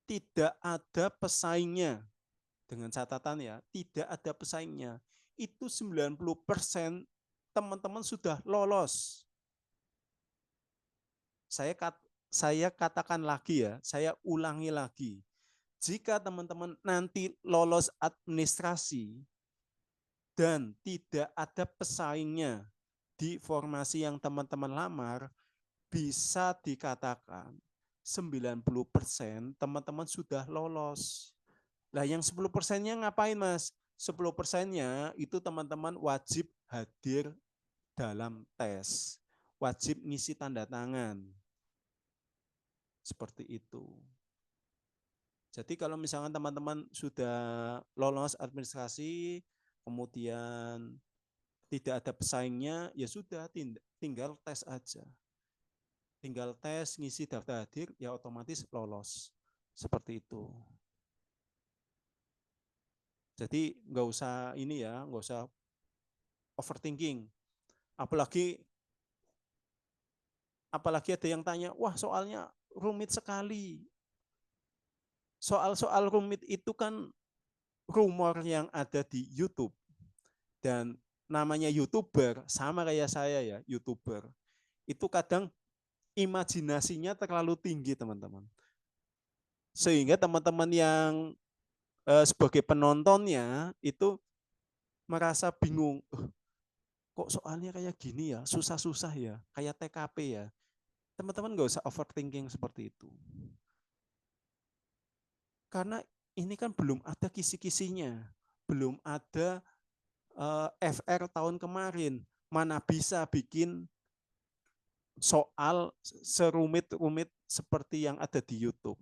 tidak ada pesaingnya, dengan catatan ya, tidak ada pesaingnya, itu 90% teman-teman sudah lolos. Saya katakan lagi ya, saya ulangi lagi. Jika teman-teman nanti lolos administrasi dan tidak ada pesaingnya, di formasi yang teman-teman lamar, bisa dikatakan 90% teman-teman sudah lolos. Nah, yang 10%-nya ngapain, Mas? 10%-nya itu teman-teman wajib hadir dalam tes. Wajib ngisi tanda tangan. Seperti itu. Jadi kalau misalkan teman-teman sudah lolos administrasi, kemudian tidak ada pesaingnya, ya sudah tinggal tes aja. Tinggal tes, ngisi daftar hadir, ya otomatis lolos. Seperti itu. Jadi nggak usah ini ya, nggak usah overthinking. Apalagi ada yang tanya, wah soalnya rumit sekali. Soal-soal rumit itu kan rumor yang ada di YouTube. Dan namanya YouTuber, sama kayak saya ya, YouTuber. Itu kadang imajinasinya terlalu tinggi, teman-teman. Sehingga teman-teman yang sebagai penontonnya itu merasa bingung. Kok soalnya kayak gini ya, susah-susah ya, kayak TKP ya. Teman-teman nggak usah overthinking seperti itu. Karena ini kan belum ada kisi-kisinya, belum ada FR tahun kemarin, mana bisa bikin soal serumit-rumit seperti yang ada di YouTube.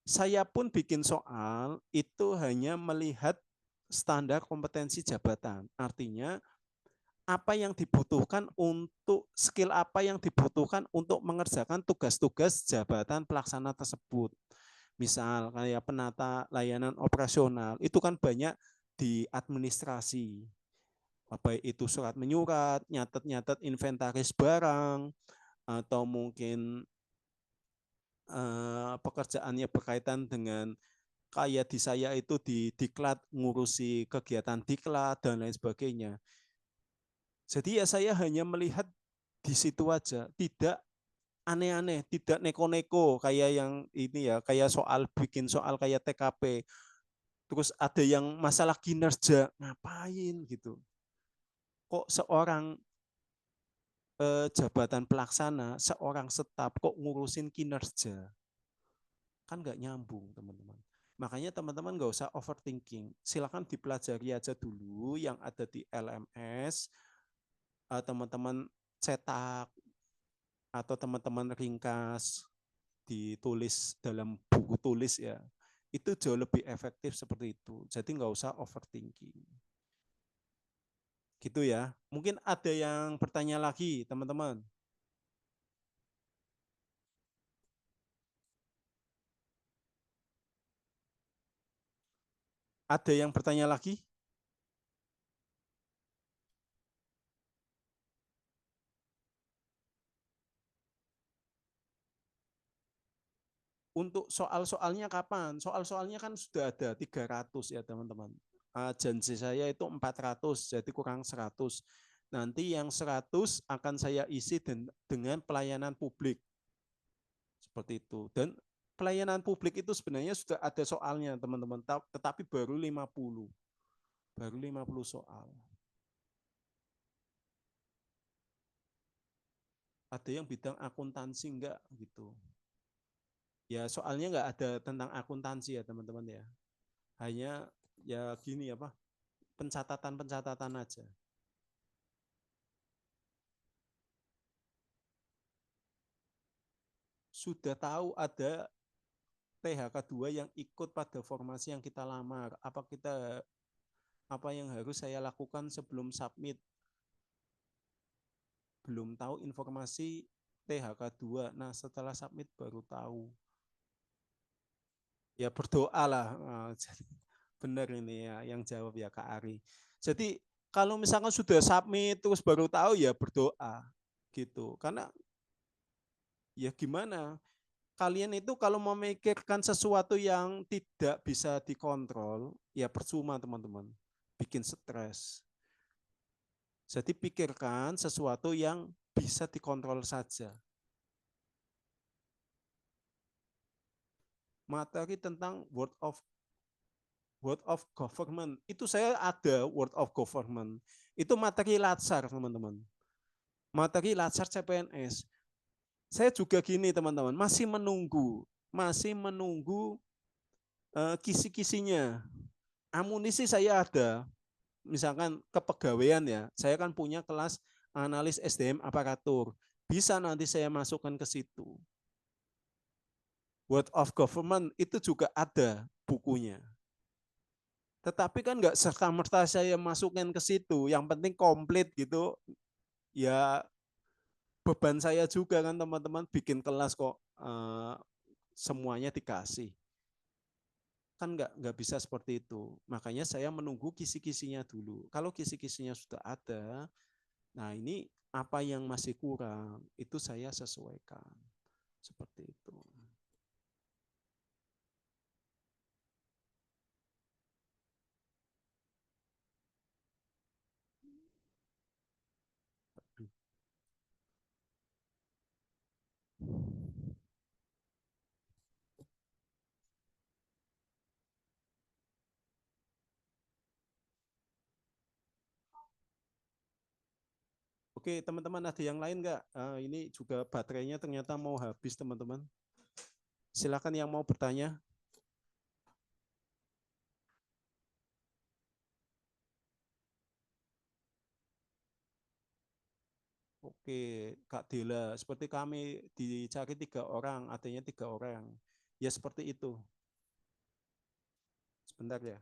Saya pun bikin soal itu hanya melihat standar kompetensi jabatan. Artinya apa yang dibutuhkan untuk skill apa yang dibutuhkan untuk mengerjakan tugas-tugas jabatan pelaksana tersebut. Misal kayak penata layanan operasional, itu kan banyak di administrasi. Baik itu surat menyurat, nyatet-nyatet inventaris barang, atau mungkin pekerjaannya berkaitan dengan kayak di saya itu di diklat, ngurusi kegiatan diklat dan lain sebagainya. Jadi ya saya hanya melihat di situ aja, tidak aneh-aneh, tidak neko-neko kayak yang ini ya, kayak soal bikin soal kayak TKP. Terus ada yang masalah kinerja, ngapain gitu. Kok seorang jabatan pelaksana, seorang staf kok ngurusin kinerja? Kan nggak nyambung, teman-teman. Makanya teman-teman nggak usah overthinking. Silakan dipelajari aja dulu yang ada di LMS, teman-teman cetak atau teman-teman ringkas, ditulis dalam buku tulis ya. Itu jauh lebih efektif seperti itu. Jadi nggak usah overthinking. Gitu ya. Mungkin ada yang bertanya lagi, teman-teman. Ada yang bertanya lagi? Untuk soal-soalnya kapan? Soal-soalnya kan sudah ada 300 ya teman-teman. Janji saya itu 400, jadi kurang 100. Nanti yang 100 akan saya isi dengan pelayanan publik. Seperti itu. Dan pelayanan publik itu sebenarnya sudah ada soalnya teman-teman, tetapi baru 50. Baru 50 soal. Ada yang bidang akuntansi enggak gitu. Ya soalnya enggak ada tentang akuntansi ya teman-teman ya. Hanya ya gini apa, pencatatan-pencatatan aja. Sudah tahu ada THK 2 yang ikut pada formasi yang kita lamar. Apa yang harus saya lakukan sebelum submit? Belum tahu informasi THK 2. Nah, setelah submit baru tahu. Ya berdoa lah. Benar ini ya yang jawab ya Kak Ari. Jadi kalau misalkan sudah submit terus baru tahu ya berdoa gitu. Karena ya gimana? Kalian itu kalau memikirkan sesuatu yang tidak bisa dikontrol, ya percuma teman-teman. Bikin stres. Jadi pikirkan sesuatu yang bisa dikontrol saja. Materi tentang word of Word of Government. Itu saya ada Word of Government. Itu materi Latsar, teman-teman. Materi Latsar CPNS. Saya juga gini, teman-teman, masih menunggu kisi-kisinya. Amunisi saya ada, misalkan kepegawaian ya, saya kan punya kelas analis SDM aparatur. Bisa nanti saya masukkan ke situ. Word of Government itu juga ada bukunya. Tetapi kan nggak serta-merta saya masukin ke situ. Yang penting komplit gitu. Ya beban saya juga kan teman-teman bikin kelas kok semuanya dikasih. Kan nggak bisa seperti itu. Makanya saya menunggu kisi-kisinya dulu. Kalau kisi-kisinya sudah ada, nah ini apa yang masih kurang itu saya sesuaikan. Seperti itu. Oke, teman-teman ada yang lain nggak? Ini juga baterainya ternyata mau habis, teman-teman. Silakan yang mau bertanya. Oke, Kak Dela, seperti kami dicari 3 orang, adanya 3 orang. Ya seperti itu. Sebentar ya.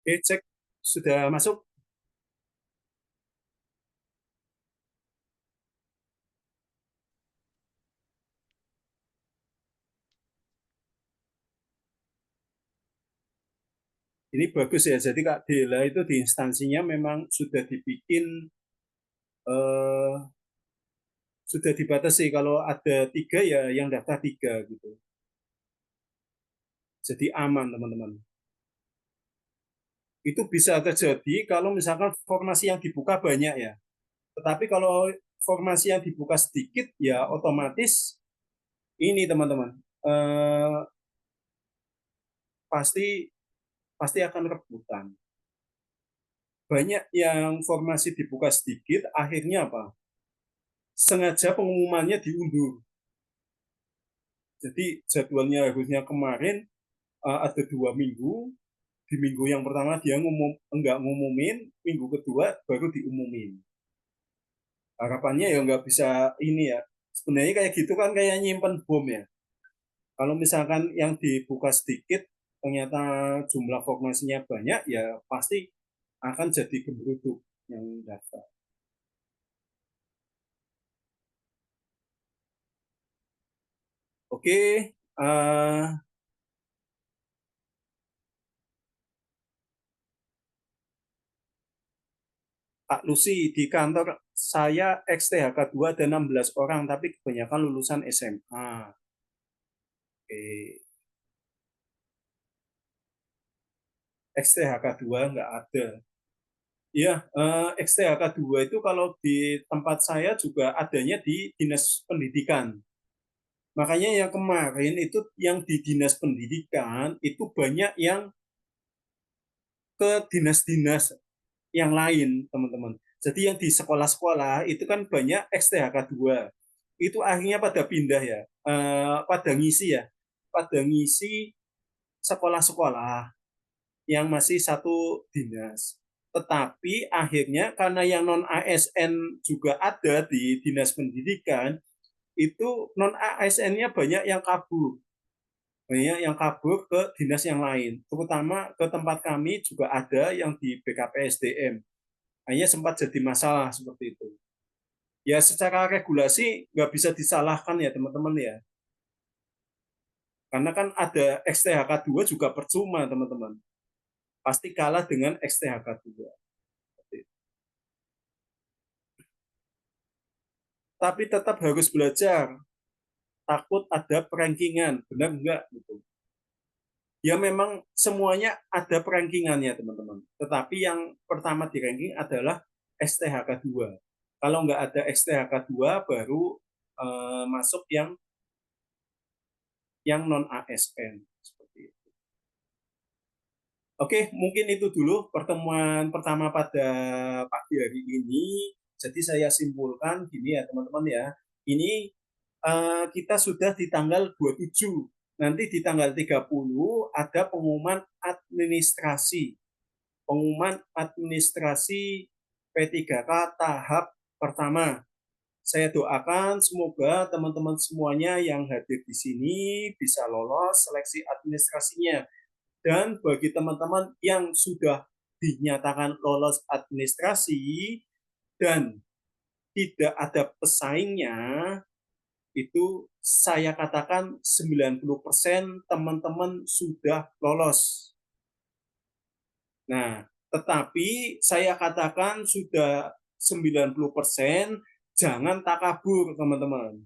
Oke, cek. Sudah masuk? Ini bagus ya. Jadi Kak Dela itu di instansinya memang sudah dibikin, sudah dibatasi. Kalau ada 3 ya yang daftar 3 gitu. Jadi aman teman-teman. Itu bisa terjadi kalau misalkan formasi yang dibuka banyak ya. Tetapi kalau formasi yang dibuka sedikit ya otomatis ini teman-teman, pasti pasti akan rebutan. Banyak yang formasi dibuka sedikit, akhirnya apa? Sengaja pengumumannya diundur. Jadi jadwalnya harusnya kemarin ada 2 minggu. Di minggu yang pertama dia enggak ngumumin, minggu kedua baru diumumin. Harapannya ya nggak bisa ini ya. Sebenarnya kayak gitu kan kayak nyimpen bom ya. Kalau misalkan yang dibuka sedikit, ternyata jumlah formasinya banyak, ya pasti akan jadi gembruduk yang daftar. Oke, Pak Lucy, di kantor saya XTHK2 ada 16 orang, tapi kebanyakan lulusan SMA. Oke. XTHK2 nggak ada. Ya, XTHK2 itu kalau di tempat saya juga adanya di Dinas Pendidikan. Makanya yang kemarin itu yang di Dinas Pendidikan itu banyak yang ke dinas-dinas yang lain, teman-teman. Jadi yang di sekolah-sekolah itu kan banyak XTHK2. Itu akhirnya pada pindah ya, pada ngisi sekolah-sekolah yang masih satu dinas. Tetapi akhirnya karena yang non ASN juga ada di Dinas Pendidikan, itu non ASN-nya banyak yang kabur. Banyak yang kabur ke dinas yang lain. Terutama ke tempat kami juga ada yang di BKPSDM. Hanya sempat jadi masalah seperti itu. Ya secara regulasi nggak bisa disalahkan ya teman-teman ya. Karena kan ada XTHK2 juga percuma teman-teman. Pasti kalah dengan XTHK2. Tapi tetap harus belajar. Takut ada perankingan, benar enggak? Gitu. Ya memang semuanya ada perankingannya teman-teman. Tetapi yang pertama di ranking adalah XTHK2. Kalau nggak ada XTHK2 baru masuk yang non ASN. Seperti itu. Oke, mungkin itu dulu pertemuan pertama pada pagi hari ini. Jadi saya simpulkan gini ya teman-teman ya. Ini kita sudah di tanggal 27. Nanti di tanggal 30 ada pengumuman administrasi. Pengumuman administrasi P3K tahap pertama. Saya doakan semoga teman-teman semuanya yang hadir di sini bisa lolos seleksi administrasinya. Dan bagi teman-teman yang sudah dinyatakan lolos administrasi dan tidak ada pesaingnya, itu saya katakan 90% teman-teman sudah lolos. Nah, tetapi saya katakan sudah 90%, jangan takabur teman-teman.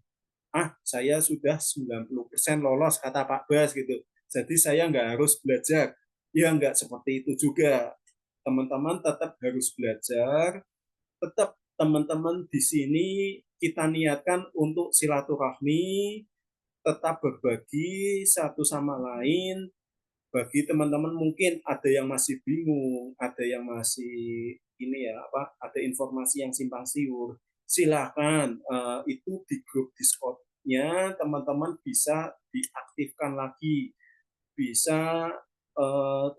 Saya sudah 90% lolos kata Pak Bas gitu. Jadi saya nggak harus belajar. Ya nggak seperti itu juga. Teman-teman tetap harus belajar. Tetap teman-teman di sini kita niatkan untuk silaturahmi, tetap berbagi satu sama lain. Bagi teman-teman mungkin ada yang masih bingung, ada yang masih ada informasi yang simpang siur. Silakan itu di grup Discord-nya teman-teman bisa diaktifkan lagi, bisa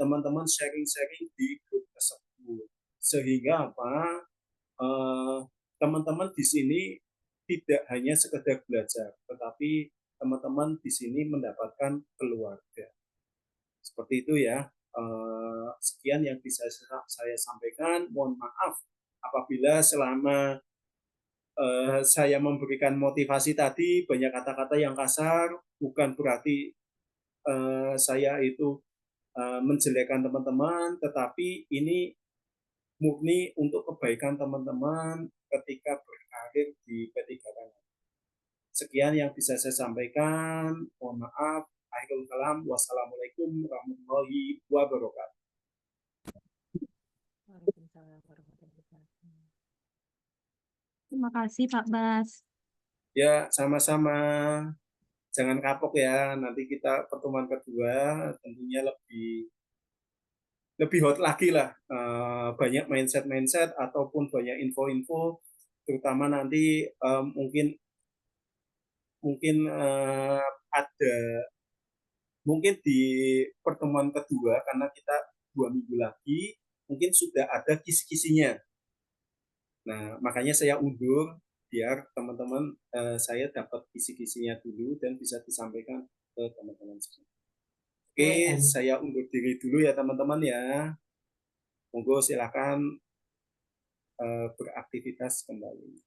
teman-teman sharing-sharing di grup tersebut sehingga teman-teman di sini tidak hanya sekedar belajar, tetapi teman-teman di sini mendapatkan keluarga. Seperti itu ya. Sekian yang bisa saya sampaikan. Mohon maaf apabila selama saya memberikan motivasi tadi banyak kata-kata yang kasar, bukan berarti saya itu menjelekkan teman-teman, tetapi ini murni untuk kebaikan teman-teman ketika berkarir di P3K. Sekian yang bisa saya sampaikan. Mohon maaf. Akhirul kalam. Wassalamualaikum warahmatullahi wabarakatuh. Terima kasih Pak Bas. Ya, sama-sama. Jangan kapok ya. Nanti kita pertemuan kedua tentunya lebih hot lagi lah. Banyak mindset ataupun banyak info-info, terutama nanti mungkin di pertemuan kedua karena kita 2 minggu lagi mungkin sudah ada kisi-kisinya. Nah, makanya saya undur biar teman-teman saya dapat kisi-kisinya dulu dan bisa disampaikan ke teman-teman semua. Oke, saya undur diri dulu ya teman-teman ya. Monggo silakan beraktivitas kembali.